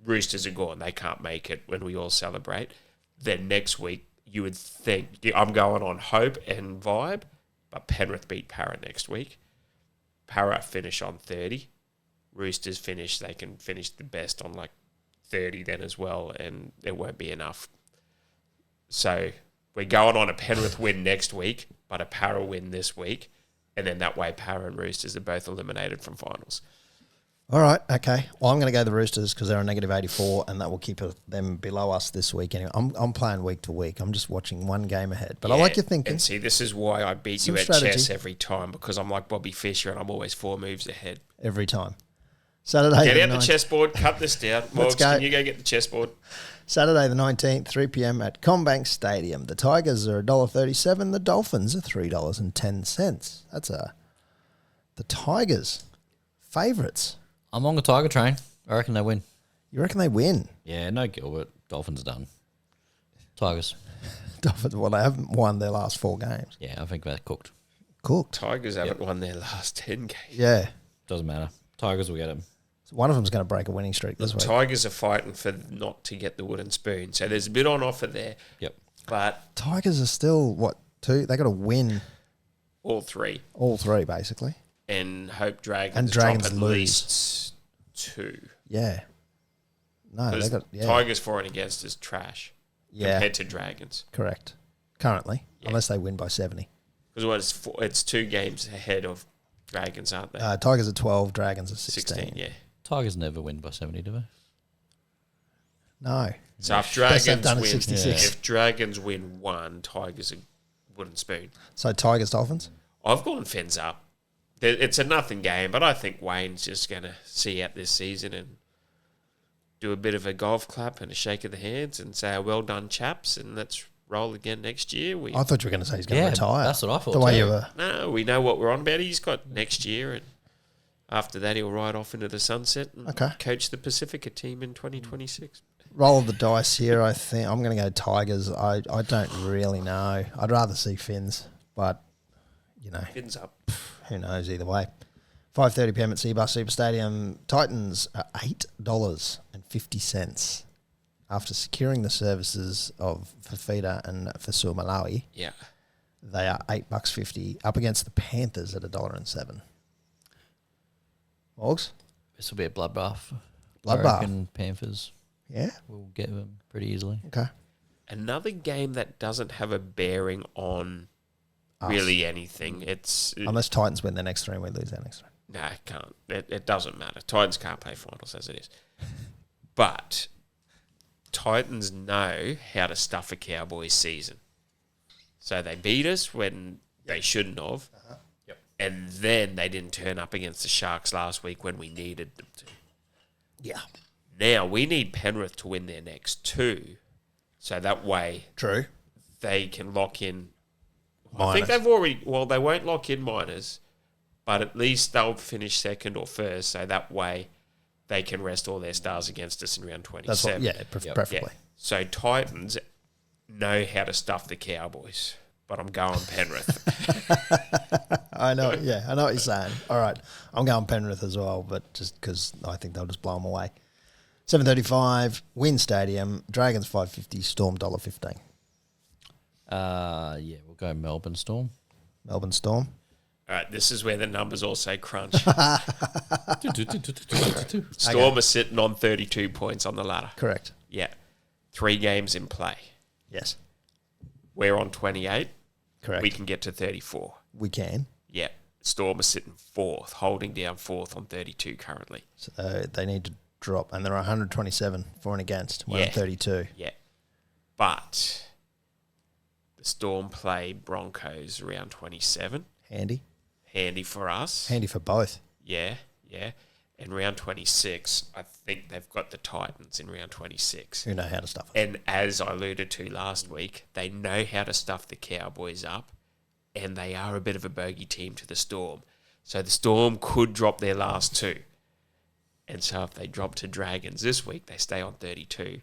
C: Roosters are gone. They can't make it when we all celebrate. Then next week, you would think, I'm going on hope and vibe, but Penrith beat Para next week. Para finish on 30. Roosters finish, they can finish the best on like 30 then as well, and it won't be enough. So we're going on a Penrith win next week, but a Para win this week, and then that way Para and Roosters are both eliminated from finals.
B: All right, okay. Well, I'm going to go the Roosters because they're a negative 84 and that will keep them below us this week anyway. I'm playing week to week. I'm just watching one game ahead. But I like your thinking.
C: And see, this is why I beat
B: Some
C: you at
B: strategy.
C: chess every time, because I'm like Bobby Fischer and I'm always 4 moves ahead.
B: Every time. Saturday
C: Get
B: the
C: out the
B: 19th
C: chessboard, cut this down.
B: Let's
C: Morgs,
B: go.
C: can you go get the chessboard?
B: Saturday the 19th, 3 p.m. at Combank Stadium. The Tigers are $1.37. The Dolphins are $3.10. That's the Tigers favourites.
D: I'm on the Tiger train. I reckon they win.
B: You reckon they win?
D: Yeah, no Gilbert. Dolphins done. Tigers.
B: Dolphins, well, they haven't won their last 4 games.
D: Yeah, I think they're cooked.
B: Cooked.
C: Tigers haven't won their last 10 games.
B: Yeah.
D: Doesn't matter. Tigers will get them.
B: So one of them's going to break a winning streak this week.
C: Tigers are fighting for not to get the wooden spoon. So there's a bit on offer there.
D: Yep.
C: But
B: Tigers are still, what, 2? They got to win
C: all 3.
B: all 3, basically.
C: And hope Dragons,
B: And Dragons
C: drop at
B: lose.
C: least 2.
B: Yeah. No, they
C: Because
B: got, yeah.
C: Tigers for and against is trash
B: Yeah,
C: compared to Dragons.
B: correct. Currently,
C: Yeah.
B: unless they win by 70.
C: Because it's 2 games ahead of Dragons, aren't they?
B: Tigers are 12, Dragons are 16.
C: yeah.
D: Tigers never win by 70, do they?
B: No.
C: So if
B: Best they've
C: Dragons
B: done at
C: win,
B: 66.
C: if Dragons win 1, Tigers are wooden spoon.
B: So Tigers, Dolphins?
C: I've gone Fens up. It's a nothing game, but I think Wayne's just going to see out this season and do a bit of a golf clap and a shake of the hands and say, well done, chaps, and let's roll again next year.
B: I thought you were going to say he's going to retire.
D: That's what I thought.
B: The way
D: too.
B: you were.
C: No, we know what we're on about. He's got next year, and after that he'll ride off into the sunset and coach the Pacifica team in 2026.
B: Roll of the dice here, I think. I'm going to go Tigers. I don't really know. I'd rather see Finns, but,
C: Fins up.
B: who knows either way. 5:30 p.m. at Seabus Super Stadium. Titans are $8.50 after securing the services of Fafita and Fasur Malawi.
C: Yeah.
B: They are $8.50 up against the Panthers at $1.07. Morgs?
D: This will be a bloodbath.
B: Bloodbath.
D: I reckon Panthers
B: Yeah.
D: will get them pretty easily.
B: Okay.
C: Another game that doesn't have a bearing on really anything. It's
B: Unless Titans win their next 3 and we lose their next 3.
C: No, it can't. It doesn't matter. Titans can't play finals as it is. But Titans know how to stuff a Cowboys season. So they beat us when they shouldn't have.
B: Yep.
C: And then they didn't turn up against the Sharks last week when we needed them to.
B: Yeah.
C: Now we need Penrith to win their next 2. So that way
B: True.
C: they can lock in.
B: Minors.
C: I think they've already. Well, they won't lock in minors, but at least they'll finish second or first. So that way, they can rest all their stars against us in round 27.
B: That's what, preferably.
C: Yeah. So Titans know how to stuff the Cowboys, but I'm going Penrith.
B: I know. Yeah, I know what you're saying. All right, I'm going Penrith as well, but just because I think they'll just blow them away. 7:35, Wynn Stadium, Dragons $5.50, Storm $1.15.
D: Yeah, we'll go Melbourne Storm.
B: Melbourne Storm.
C: All right, this is where the numbers also crunch. Storm are sitting on 32 points on the ladder.
B: Correct.
C: Yeah. 3 games in play.
B: Yes.
C: We're on 28.
B: Correct.
C: We can get to 34.
B: We can.
C: Yeah. Storm are sitting 4th, holding down 4th on 32 currently.
B: So they need to drop, and they're 127 for and against. We're on 32.
C: Yeah. But the Storm play Broncos around 27.
B: Handy.
C: Handy for us.
B: Handy for both.
C: Yeah, yeah. And round 26, I think they've got the Titans in round 26.
B: Who know how to stuff it.
C: And as I alluded to last week, they know how to stuff the Cowboys up, and they are a bit of a bogey team to the Storm. So the Storm could drop their last 2. And so if they drop to Dragons this week, they stay on 32.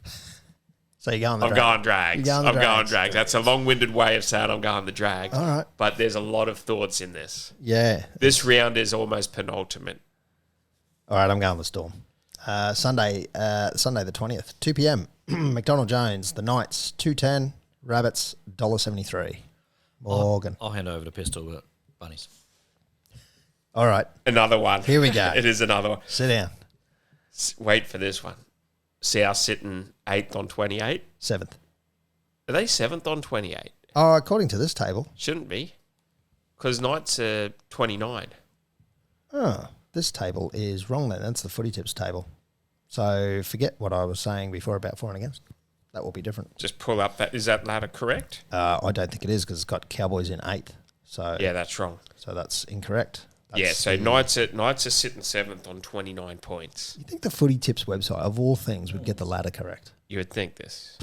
B: So you're going the
C: I'm
B: Drags.
C: going Drags.
B: You're going the
C: I'm going
B: Drags.
C: Drags. That's a long-winded way of saying I'm going the Drags.
B: All right.
C: But there's a lot of thoughts in this.
B: Yeah.
C: This round is almost penultimate.
B: All right, I'm going the Storm. Sunday the 20th, 2 p.m. McDonald Jones, the Knights, 2.10, Rabbits, $1.73. Morgan.
D: I'll hand over to Pistol, but Bunnies.
B: All right,
C: Another one.
B: Here we go.
C: It is another one.
B: sit down.
C: Wait for this one. South sitting 8th on 28.
B: 7th.
C: Are they 7th on 28?
B: Oh, according to this table.
C: Shouldn't be. Because Knights are 29.
B: Oh, this table is wrong then. That's the footy tips table. So forget what I was saying before about for and against. That will be different.
C: Just pull up that. Is that ladder correct?
B: I don't think it is because it's got Cowboys in 8th. So
C: Yeah, that's wrong.
B: So that's incorrect. That's
C: Yeah, so
B: the-
C: Knights are sitting 7th on 29 points.
B: You think the footy tips website, of all things, would get the ladder correct?
C: You would think this.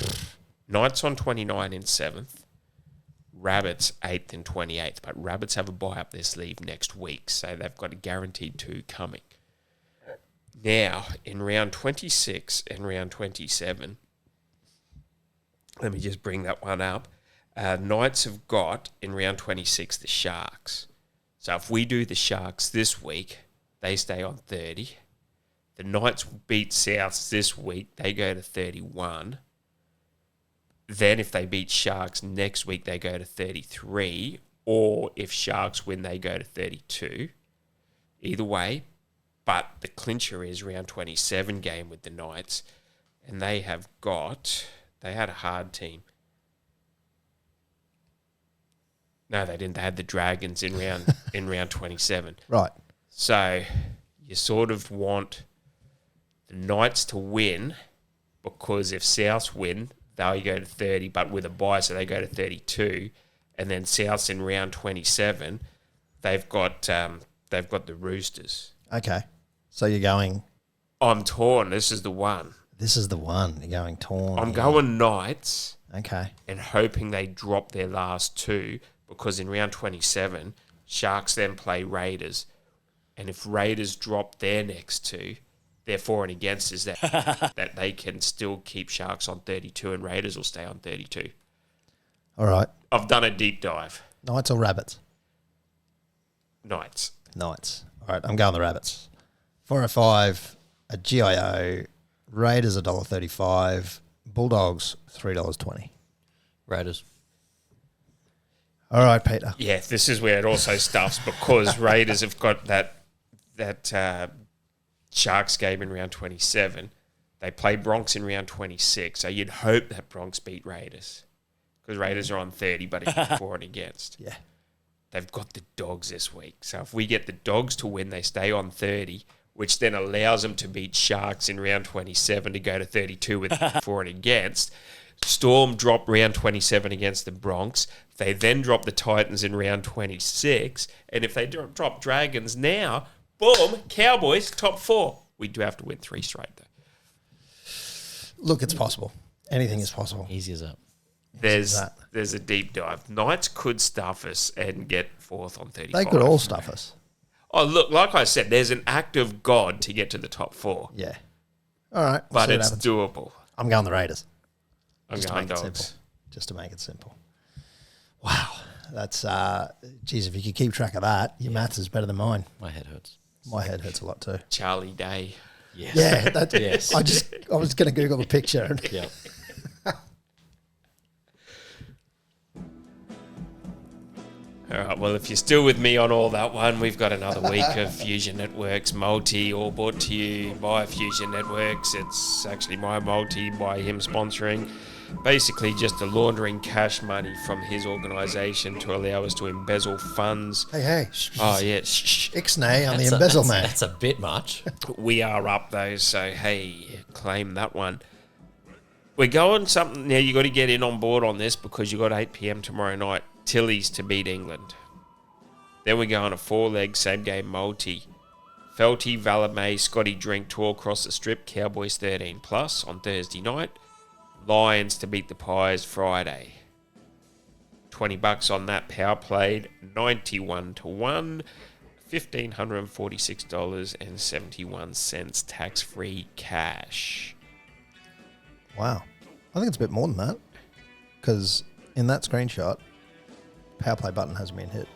C: Knights on 29 in 7th. Rabbits 8th and 28th. But Rabbits have a bye up their sleeve next week, so they've got a guaranteed 2 coming. Now, in round 26 and round 27, let me just bring that one up. Knights have got, in round 26, the Sharks. So if we do the Sharks this week, they stay on 30. The Knights beat Souths this week, they go to 31. Then if they beat Sharks next week, they go to 33. Or if Sharks win, they go to 32. Either way. But the clincher is round 27 game with the Knights. And they had a hard team. No, they didn't. They had the Dragons in round 27.
B: Right.
C: So you sort of want the Knights to win because if Souths win, they'll go to 30, but with a bye, so they go to 32. And then Souths in round 27, they've got the Roosters.
B: Okay. So you're going...
C: I'm torn. This is the one.
B: This is the one. You're going torn.
C: I'm going Knights.
B: Okay.
C: And hoping they drop their last two because in round 27, Sharks then play Raiders. And if Raiders drop their next two, their for and against is that they can still keep Sharks on 32 and Raiders will stay on 32.
B: All right.
C: I've done a deep dive.
B: Knights or Rabbits?
C: Knights.
B: Knights. All right, I'm going the Rabbits. 405, a GIO, Raiders $1.35, Bulldogs $3.20.
D: Raiders.
B: All right, Peter.
C: Yeah, this is where it also stuffs because Raiders have got that Sharks game in round 27. They play Bronx in round 26, so you'd hope that Bronx beat Raiders because Raiders are on 30, but it's for and against.
B: Yeah.
C: They've got the Dogs this week. So if we get the Dogs to win, they stay on 30, which then allows them to beat Sharks in round 27 to go to 32 with for and against. Storm drop round 27 against the Bronx. They then drop the Titans in round 26. And if they drop Dragons now, boom, Cowboys, top 4. We do have to win 3 straight, though.
B: Look, it's possible. Anything is possible.
D: Easy as that.
C: There's a deep dive. Knights could stuff us and get 4th on 35.
B: They could all stuff us.
C: Oh, look, like I said, there's an act of God to get to the top 4.
B: Yeah. All right. We'll
C: But
B: see what
C: it's
B: happens.
C: doable.
B: I'm going the Raiders.
C: I'm
B: Just to
C: going
B: make it
C: Dogs.
B: simple. Just to make it simple. Wow. That's, geez, if you could keep track of that, your maths is better than mine.
D: My head hurts.
B: My head hurts a lot too.
C: Charlie Day.
D: Yes.
B: Yeah. That,
D: Yes.
B: I was going to Google the picture. And
D: Yeah.
C: All right, well, if you're still with me on all that one, we've got another week of Fusion Networks multi, all brought to you by Fusion Networks. It's actually my multi by him sponsoring. Basically just a laundering cash money from his organisation to allow us to embezzle funds.
B: hey.
C: Oh, yeah. Shh.
B: Ixnay on the
D: That's
B: embezzlement.
D: That's a bit much.
C: We are up, though, so, hey, claim that one. We're going something now. You got to get in on board on this because you got 8 p.m. tomorrow night. Tilly's to beat England. Then we're going a 4-leg same-game multi. Felty, Valame, Scotty Drink tour across the strip. Cowboys 13+ on Thursday night. Lions to beat the Pies Friday. $20 on that power played. 91 to 1. $1,546.71 tax-free cash.
B: Wow. I think it's a bit more than that. Because in that screenshot, power play button hasn't been hit.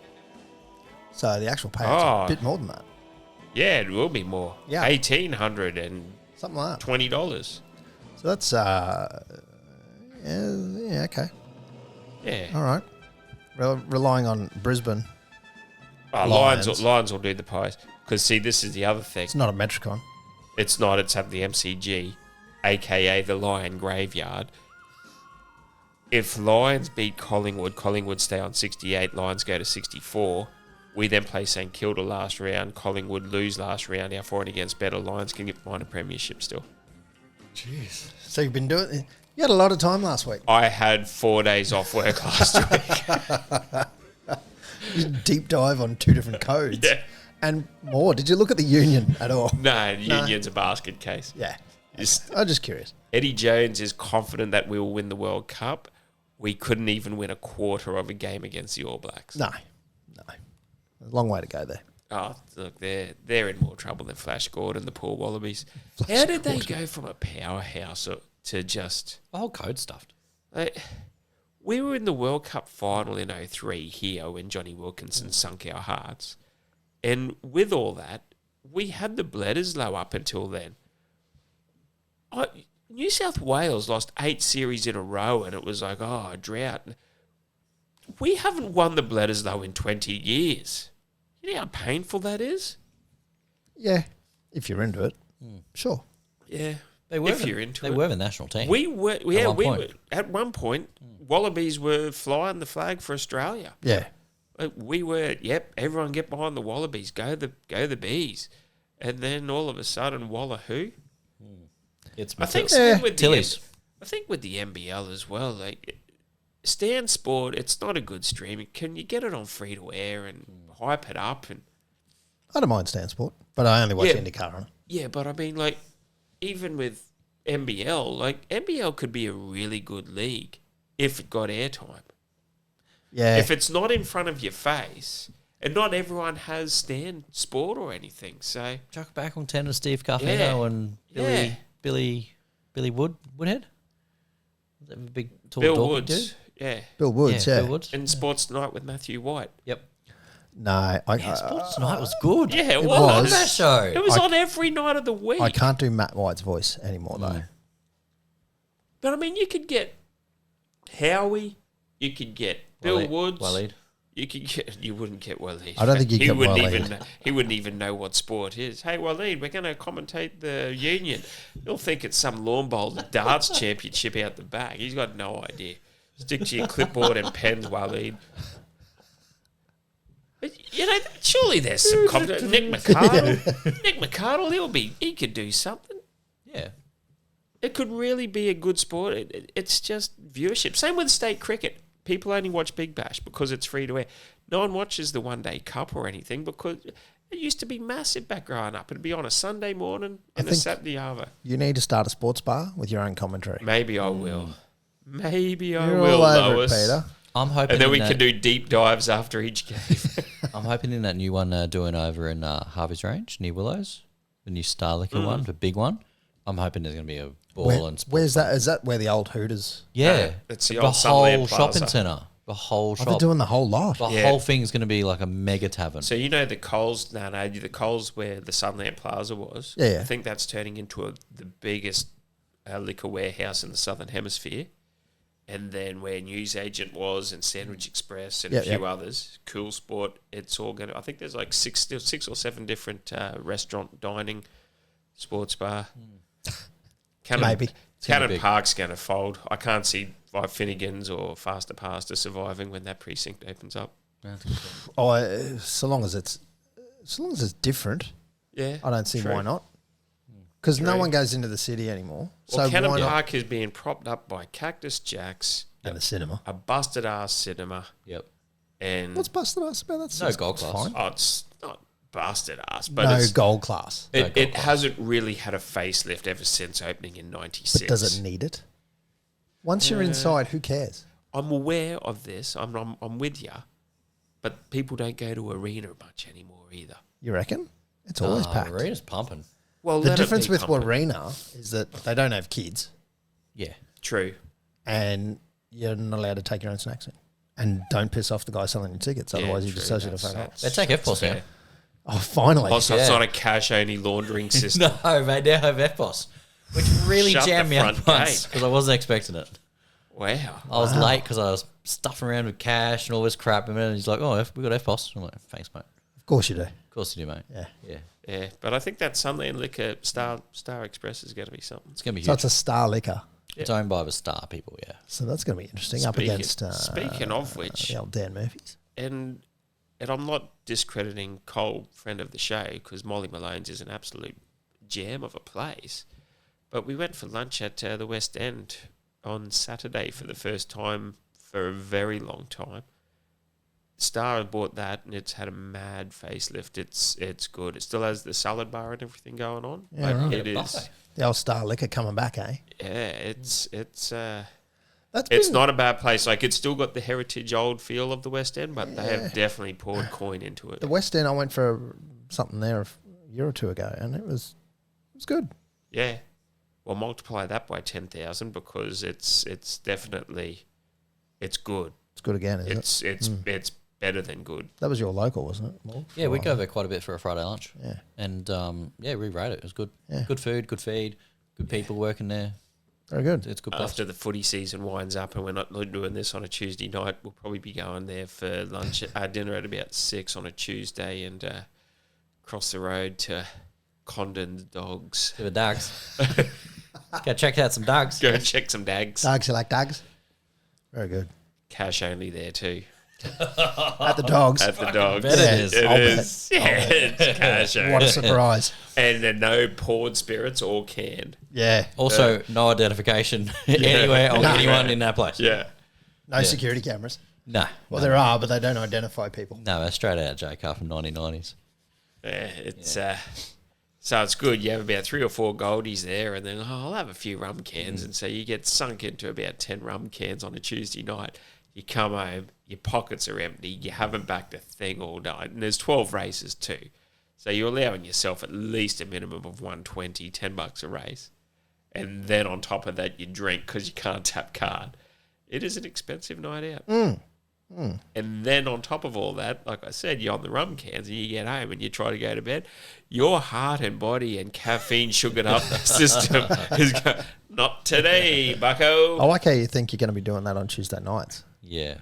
B: So the actual payout's a bit more than that.
C: Yeah, it will be more.
B: Yeah.
C: $1,820.
B: Something like that. So that's, yeah, okay.
C: Yeah.
B: All right. Relying on Brisbane.
C: Lions will do the Pies. Because, see, this is the other thing.
B: It's not a Metricon.
C: It's not. It's at the MCG, a.k.a. the Lion Graveyard. If Lions beat Collingwood stay on 68, Lions go to 64. We then play St Kilda last round. Collingwood lose last round. Our for and against better. Lions can find a premiership still.
B: Jeez. So you've been doing... You had a lot of time last week.
C: I had 4 days off work last week.
B: You deep dive on 2 different codes.
C: Yeah.
B: And more. Did you look at the union at all?
C: No, Union's a basket case.
B: Yeah.
C: Just-
B: I'm just curious.
C: Eddie Jones is confident that we will win the World Cup. We couldn't even win a quarter of a game against the All Blacks.
B: No. A long way to go there.
C: Oh, look, they're in more trouble than Flash Gordon, the poor Wallabies. How did they go from a powerhouse to just...
D: The whole code stuffed.
C: We were in the World Cup final in 2003 here when Johnny Wilkinson sunk our hearts. And with all that, we had the Bledisloe up until then. New South Wales lost 8 series in a row and it was like, a drought. We haven't won the Bledisloe in 20 years. You know how painful that is?
B: Yeah. If you're into it. Sure.
C: Yeah.
D: They were
C: if you're into
D: they
C: it.
D: were the national team.
C: We were, yeah,
D: one
C: we
D: point.
C: were. At one point, Wallabies were flying the flag for Australia.
B: Yeah.
C: We were, everyone get behind the Wallabies, go the Bees. And then all of a sudden, Walla who?
D: It's
C: I think
D: Matilda.
C: same with
D: Tillies.
C: I think with the NBL as well. Like Stan Sport, it's not a good streaming. Can you get it on free to air and hype it up? And
B: I don't mind Stan Sport, but I only watch IndyCar on it.
C: yeah, but I mean, like even with NBL, like NBL could be a really good league if it got airtime.
B: Yeah.
C: If it's not in front of your face, and not everyone has Stan Sport or anything, so
D: Chuck back on tennis, Steve Carfino
C: Yeah.
D: and
C: Yeah.
D: Billy Woodhead. Was that a big tall
C: Bill
D: dorky
C: Woods,
D: dude?
C: yeah,
B: Bill Woods, yeah.
D: Bill Woods.
C: and Sports Tonight with Matthew White.
D: Yep.
B: No,
D: Sports Tonight was good.
C: Yeah, it
B: was.
C: was.
D: That show.
C: It was on every night of the week.
B: I can't do Matt White's voice anymore, though.
C: But I mean, you could get Howie, you could get Bill Woods.
D: Waleed.
C: You could get. You wouldn't get Waleed.
B: I don't think you'd
C: he
B: get
C: wouldn't
B: Waleed.
C: even. He wouldn't even know what sport is. Hey, Waleed, we're going to commentate the Union. You'll think it's some lawn bowler darts championship out the back. He's got no idea. Stick to your clipboard and pens, Waleed. But, you know, surely there's some competition. Nick McArdle. Nick McArdle, he could do something.
D: Yeah.
C: It could really be a good sport. It's just viewership. Same with state cricket. People only watch Big Bash because it's free to air. No one watches the One Day Cup or anything because it used to be massive back growing up. It'd be on a Sunday morning and a
B: think-
C: Saturday over.
B: You need to start a sports bar with your own commentary.
C: Maybe I will. Maybe I
B: You're
C: will,
B: all over
C: Lois.
B: it, Peter.
D: I'm hoping.
C: And then
D: in
C: we
D: that,
C: can do deep dives after each game.
D: I'm hoping in that new one doing over in Harvey's Range near Willows, the new Star Liquor one, the big one. I'm hoping there's going to be a ball and sport.
B: Where's that? Is that where the old Hooters?
D: Yeah,
C: It's the
D: the
C: old
D: whole
C: Sunland
D: shopping
C: Plaza.
D: centre, the whole
B: Oh, they're
D: shop,
B: doing the whole lot.
D: the
C: Yeah.
D: whole thing's going to be like a mega tavern.
C: So you know the Coles, the Coles where the Sunland Plaza was.
B: Yeah, yeah.
C: I think that's turning into the biggest liquor warehouse in the Southern Hemisphere. And then where Newsagent was and Sandwich Express and
B: Yep,
C: a few
B: yep.
C: others, Cool Sport. It's all going to. I think there's like six or seven different restaurant, dining, sports bar.
B: Maybe.
C: Cannon
D: big.
C: Park's going to fold. I can't see Finnegan's or Faster Pasta surviving when that precinct opens up.
B: Oh, so long as it's different,
C: Yeah,
B: I don't see
C: true.
B: why not. Because no
C: True.
B: one goes into the city anymore.
C: Well,
B: So
C: Cannon
B: why not?
C: Park is being propped up by Cactus Jacks,
B: And the cinema.
C: a busted ass cinema,
D: Yep.
C: and
B: What's busted ass about that?
D: No gold class.
B: Fine.
C: oh, it's not busted ass, but
B: No
C: it's,
B: gold class.
C: it,
D: No
C: it
D: gold class.
C: hasn't really had a facelift ever since opening in '96.
B: But does it need it? Once you're inside, who cares?
C: I'm aware of this. I'm with you, but people don't go to arena much anymore either.
B: You reckon? It's always packed.
D: Arena's pumping.
C: Well,
B: The
C: let it
B: difference
C: be
B: with
C: pumping.
B: Warena is that they don't have kids
D: Yeah.
C: True.
B: and you're not allowed to take your own snacks in. And don't piss off the guy selling your tickets, otherwise you
C: true.
B: just tell you to
C: That's-
B: fuck off.
C: that's-
D: They take FPOS now.
C: fair.
B: Oh, finally.
C: Also, it's
D: Yeah.
C: not a cash-only laundering system.
D: No, they now have FPOS, which really
C: Shut
D: jammed
C: the
D: me up
C: front
D: once
C: gate.
D: because I wasn't expecting it.
C: Wow.
D: I was late because I was stuffing around with cash and all this crap, and then he's like, "Oh, we got FPOS." I'm like, "Thanks, mate."
B: Of course you do.
D: Of course you do, mate.
B: Yeah.
D: Yeah,
C: Yeah, but I think that Sunland Liquor Star Express is going to be something.
D: it's gonna be
B: So
D: huge.
B: it's a Star liquor.
D: It's owned by the Star people. Yeah.
B: So that's going to be interesting. Up against
C: Speaking of which,
B: the old Dan Murphys.
C: and I'm not discrediting Cole, friend of the show, because Molly Malone's is an absolute gem of a place. But we went for lunch at the West End on Saturday for the first time for a very long time. Star bought that, and it's had a mad facelift. It's good. It still has the salad bar and everything going on.
B: Yeah,
C: but
B: right.
C: it is.
D: Buffet.
B: The old Star liquor coming back, eh?
C: Yeah, it's
B: That's
C: It's
B: been-
C: not a bad place. Like, it's still got the heritage old feel of the West End, but they have definitely poured coin into it.
B: The West End. I went for something there a year or two ago, and it was good.
C: Yeah. Well, multiply that by 10,000 because it's definitely it's good.
B: It's good again, isn't it?
C: It's better than good.
B: That was your local, wasn't it? Morg?
D: Yeah, we go there quite a bit for a Friday lunch.
B: Yeah.
D: And we rate it. It was good.
B: Yeah.
D: Good food, good feed, good people working there.
B: Very good.
D: It's good. Place.
C: After the footy season winds up and we're not doing this on a Tuesday night, we'll probably be going there for lunch, dinner at about 6 on a Tuesday and cross the road to Condon's Dogs.
D: To the dogs. Go check out some dogs.
C: Go and check some dags.
B: Dogs, you like dogs? Very good.
C: Cash only there too.
B: At the Dogs.
C: At the Dogs.
D: bet it is.
C: It
B: I'll
C: is. Yeah, it's cash.
B: What a surprise.
C: And no poured spirits or canned.
B: Yeah.
D: Also, no identification anywhere on anyone in that place.
C: Yeah.
B: No security cameras.
D: No.
B: Well, there are, but they don't identify people.
D: No, that's straight out of J Car from 1990s.
C: Yeah, it's so it's good. You have about 3 or 4 goldies there, and then I'll have a few rum cans, and so you get sunk into about 10 rum cans on a Tuesday night. You come home, your pockets are empty, you haven't backed a thing all night, and there's 12 races too, so you're allowing yourself at least a minimum of $120, $10 a race, and then on top of that you drink because you can't tap card. It is an expensive night out. And then on top of all that, like I said, you're on the rum cans and you get home and you try to go to bed. Your heart and body and caffeine sugared up system is going, not today, bucko.
B: I like how you think you're going to be doing that on Tuesday nights
D: Yeah.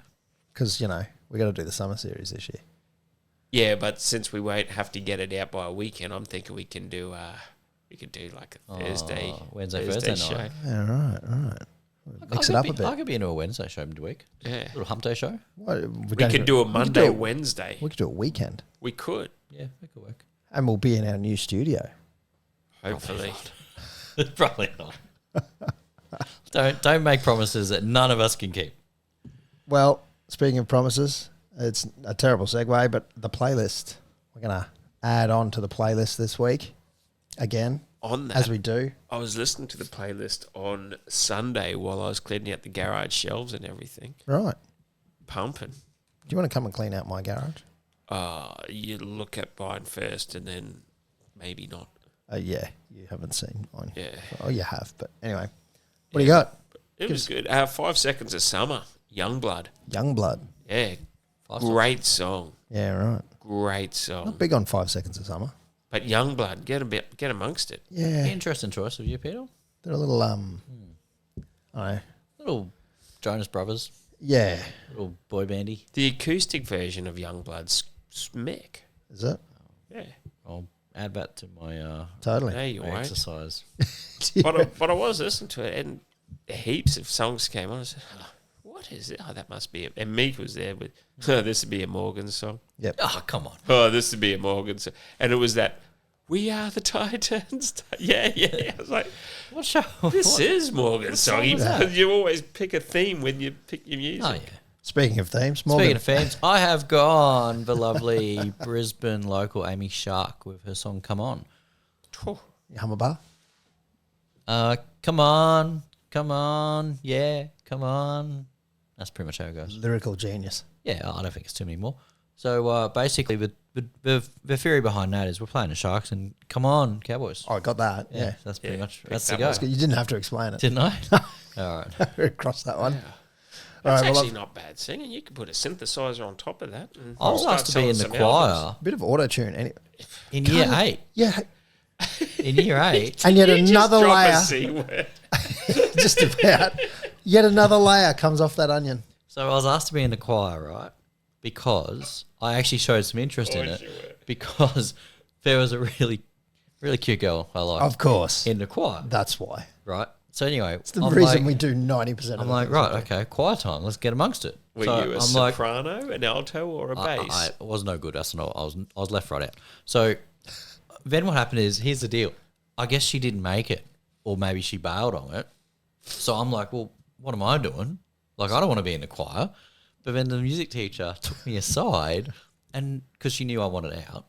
B: because, you know, we got to do the summer series this year.
C: Yeah, but since we won't have to get it out by a weekend, I'm thinking we can do like a Thursday,
D: Thursday
C: show.
D: night.
B: Yeah, right. Mix it up a bit.
D: I could be into a Wednesday show midweek.
C: Yeah.
D: Little hump day show.
C: We could do a Monday, Wednesday.
B: We could do a weekend.
C: We could,
D: Yeah, that could work.
B: And we'll be in our new studio.
C: hopefully.
D: Probably not. Don't make promises that none of us can keep.
B: Well, speaking of promises, it's a terrible segue, but the playlist. We're going to add on to the playlist this week again,
C: On that,
B: as we do.
C: I was listening to the playlist on Sunday while I was cleaning out the garage shelves and everything.
B: Right.
C: Pumping.
B: Do you want to come and clean out my garage?
C: You look at mine first and then maybe not.
B: Yeah, you haven't seen mine.
C: Yeah.
B: Oh, you have, but anyway. What do you got?
C: It was good. 5 Seconds of Summer, Youngblood.
B: Youngblood.
C: Yeah,
D: 5
C: great song.
B: Yeah, right.
C: Great song.
B: Not big on 5 Seconds of Summer.
C: But Youngblood, get amongst it.
B: Yeah.
D: Interesting choice of you, Peter.
B: They're a little, I don't know.
D: Little Jonas Brothers,
B: Yeah.
D: little boy bandy.
C: The acoustic version of Youngblood's smack.
B: Is it?
C: Yeah.
D: I'll add that to my,
B: Totally.
C: No, you
D: my
C: won't.
D: exercise.
C: But I was listening to it, and heaps of songs came on. I said, what is it? Oh, that must be it. And Meek was there with, this would be a Morgan song.
B: Yep.
D: Oh, come on.
C: Oh, this would be a Morgan song. And it was that, We Are the Titans. Yeah. I was like,
D: What show?
C: this is Morgan's song. You always pick a theme when you pick your music.
D: Oh, yeah.
B: Speaking of themes, Morgan.
D: Speaking of fans, I have gone the lovely Brisbane local Amy Shark with her song Come On.
C: Oh,
B: You hum a bar?
D: Come on, yeah, come on. That's pretty much how it goes.
B: Lyrical genius.
D: Yeah, I don't think it's too many more. So basically, the theory behind that is we're playing the Sharks and come on, Cowboys.
B: Oh, I got that. Yeah.
D: That's pretty much,
C: pick
D: that's the
C: that
D: go.
C: one.
B: That's good. You didn't have to explain it.
D: Didn't I? All right.
B: Across that one. All
C: That's
B: right, well,
C: actually not bad singing. You could put a synthesizer on top of that. And
D: I was
C: start
D: asked to be in the
C: selling some albums.
D: choir
B: a bit of auto-tune. Anyway.
D: in year 8.
B: Yeah.
D: In year 8.
B: And yet
C: You just
B: another
C: drop a
B: layer,
C: C word.
B: just about, yet another layer comes off that onion.
D: So I was asked to be in the choir, right? Because I actually showed some interest in
C: course
D: it.
C: you were.
D: Because there was a really, really cute girl I liked
B: Of course.
D: in the choir,
B: That's why.
D: right? So anyway,
B: It's the reason we do 90% of
D: I'm
B: the
D: like,
B: things
D: right,
B: we do.
D: okay, choir time. Let's get amongst it.
C: Were
D: so
C: you a
D: I'm like,
C: soprano, an alto, or a bass?
D: I was no good. That's not. I was left right out. So then what happened is, here's the deal. I guess she didn't make it, or maybe she bailed on it. So I'm like, well, what am I doing? Like, I don't want to be in the choir. But then the music teacher took me aside, and because she knew I wanted out,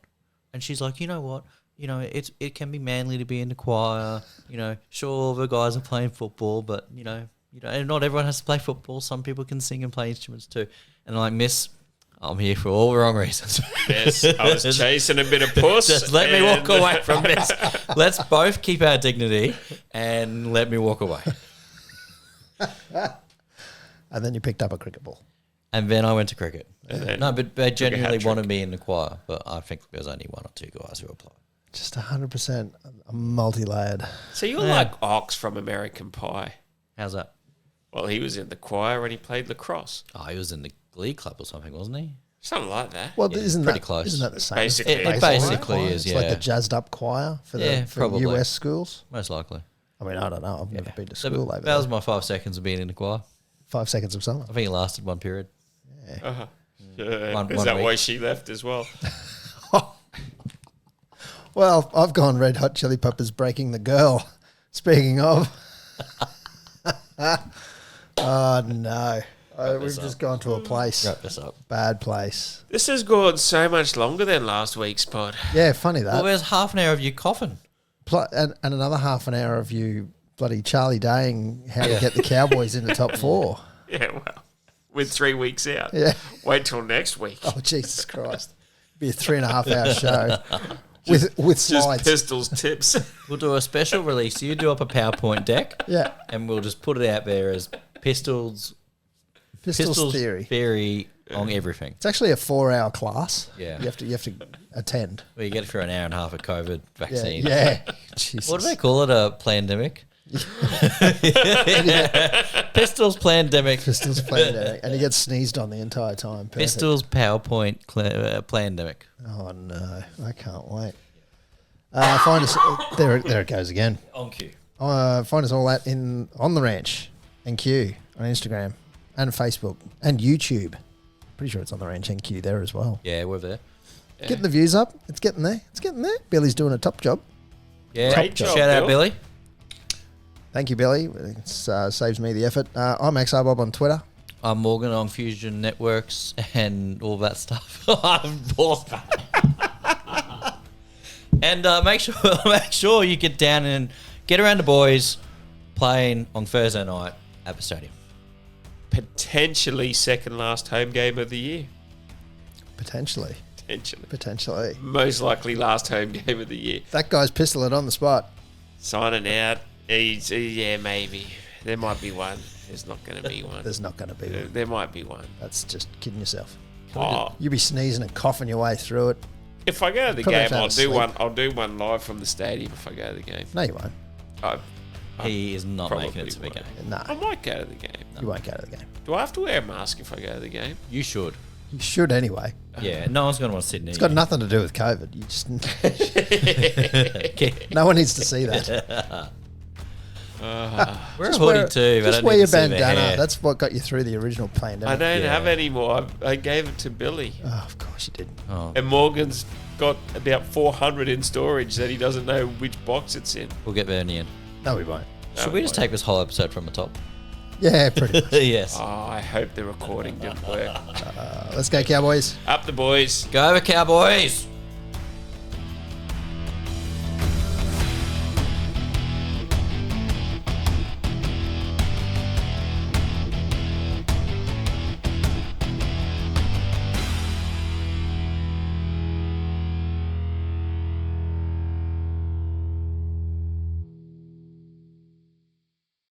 D: and she's like, you know what? You know, it can be manly to be in the choir. You know, sure, the guys are playing football, but you know, and not everyone has to play football. Some people can sing and play instruments too. And I'm like, Miss, I'm here for all the wrong reasons.
C: Yes, I was chasing a bit of puss.
D: Just let me walk
C: and-
D: away from this. Let's both keep our dignity and let me walk away.
B: And then you picked up a cricket ball.
D: And then I went to cricket.
C: then
D: No, but they genuinely
C: hat-trick.
D: wanted me in the choir, but I think there's only one or two guys who applied.
B: Just 100% a multi-layered.
C: So you're
D: Yeah.
C: like Ox from American Pie.
D: How's that?
C: Well, he was in the choir and he played lacrosse.
D: Oh, he was in the Glee Club or something, wasn't he?
C: Something like that.
B: Well,
D: Yeah,
B: isn't
D: pretty
B: that
D: close.
B: Isn't that the same?
C: Basically.
D: It
C: Baseball
D: basically
B: choir?
D: is,
B: It's
D: yeah.
B: like a jazzed up choir for
D: Yeah,
B: for
D: probably.
B: US schools.
D: Most likely.
B: I mean, I don't know. I've never been to
D: So
B: school
D: that
B: over
D: was
B: there.
D: my 5 seconds of being in the choir.
B: 5 seconds of summer.
D: I think it lasted one period.
C: Uh-huh. Is that why she left as well?
B: Well, I've gone Red Hot Chili Peppers Breaking the Girl. Speaking of. Oh, no. We've just gone to a place.
D: Wrap this up.
B: Bad place.
C: This has gone so much longer than last week's pod.
B: Yeah, funny that.
D: Well, there's half an hour of you coughing.
B: And another half an hour of you bloody Charlie Daying how to get the Cowboys into top 4.
C: Yeah, well, with 3 weeks out.
B: Yeah.
C: Wait till next week.
B: Oh, Jesus Christ. Be a 3.5 hour show with
C: Just
B: slides.
C: Pistols tips.
D: We'll do a special release. You do up a PowerPoint deck.
B: Yeah.
D: And we'll just put it out there as Pistols theory on everything.
B: It's actually a 4-hour class.
D: Yeah.
B: You have to attend.
D: Well, you get it for an hour and a half of COVID vaccine.
B: Yeah. Jesus.
D: What do they call it? A plandemic? Pistols plandemic.
B: Pistols pandemic. And he gets sneezed on the entire time. Perfect.
D: Pistols PowerPoint plandemic.
B: Oh, no. I can't wait. Find us. There it goes again.
D: On cue.
B: Find us all on the ranch and Q on Instagram and Facebook and YouTube. Pretty sure it's on the ranch and Q there as well.
D: Yeah, we're there.
B: Getting the views up. It's getting there. Billy's doing a top job.
D: Yeah,
C: Great job,
D: shout out
C: Bill.
D: Billy.
B: Thank you, Billy. It saves me the effort. I'm XR Bob on Twitter.
D: I'm Morgan on Fusion Networks and all that stuff. I'm lost. And make sure you get down and get around the boys playing on Thursday night at the stadium.
C: Potentially second last home game of the year.
B: Potentially.
C: Most likely last home game of the year.
B: That guy's pistol it on the spot.
C: Signing out. Yeah, maybe. There might be one. There's not going to be one.
B: There's not going to be one.
C: There might be one.
B: That's just kidding yourself.
C: Oh,
B: You'll be sneezing and coughing your way through it.
C: if I go to the
B: Probably
C: game,
B: have to have
C: I'll
B: a
C: do
B: sleep.
C: one. I'll do one live from the stadium if I go to the game.
B: No, you won't.
D: He is not
C: probably
D: making it to the
C: won't.
D: game.
B: No,
C: I might go to the game.
B: you won't go to the game.
C: Do I have to wear a mask if I go to the game?
D: You should.
B: You should anyway.
D: Yeah, no one's going to want to sit near
B: It's got
D: you.
B: nothing to do with COVID. You just no one needs to see that.
D: We're
B: Just
D: a hoodie too, but I
B: just
D: don't
B: wear
D: need
B: your
D: to see the
B: bandana.
D: hair.
B: That's what got you through the original pandemic.
C: I don't
D: Yeah.
C: have any more. I gave it to Billy.
B: Oh, of course you didn't.
D: Oh,
C: And Morgan's got about 400 in storage that he doesn't know which box it's in.
D: we'll get there in the end.
B: No, we won't.
D: Should we just take this whole episode from the top?
B: Yeah, pretty much.
D: Yes.
C: Oh, I hope the recording didn't work.
B: Let's go, Cowboys.
C: Up the boys.
D: Go over Cowboys!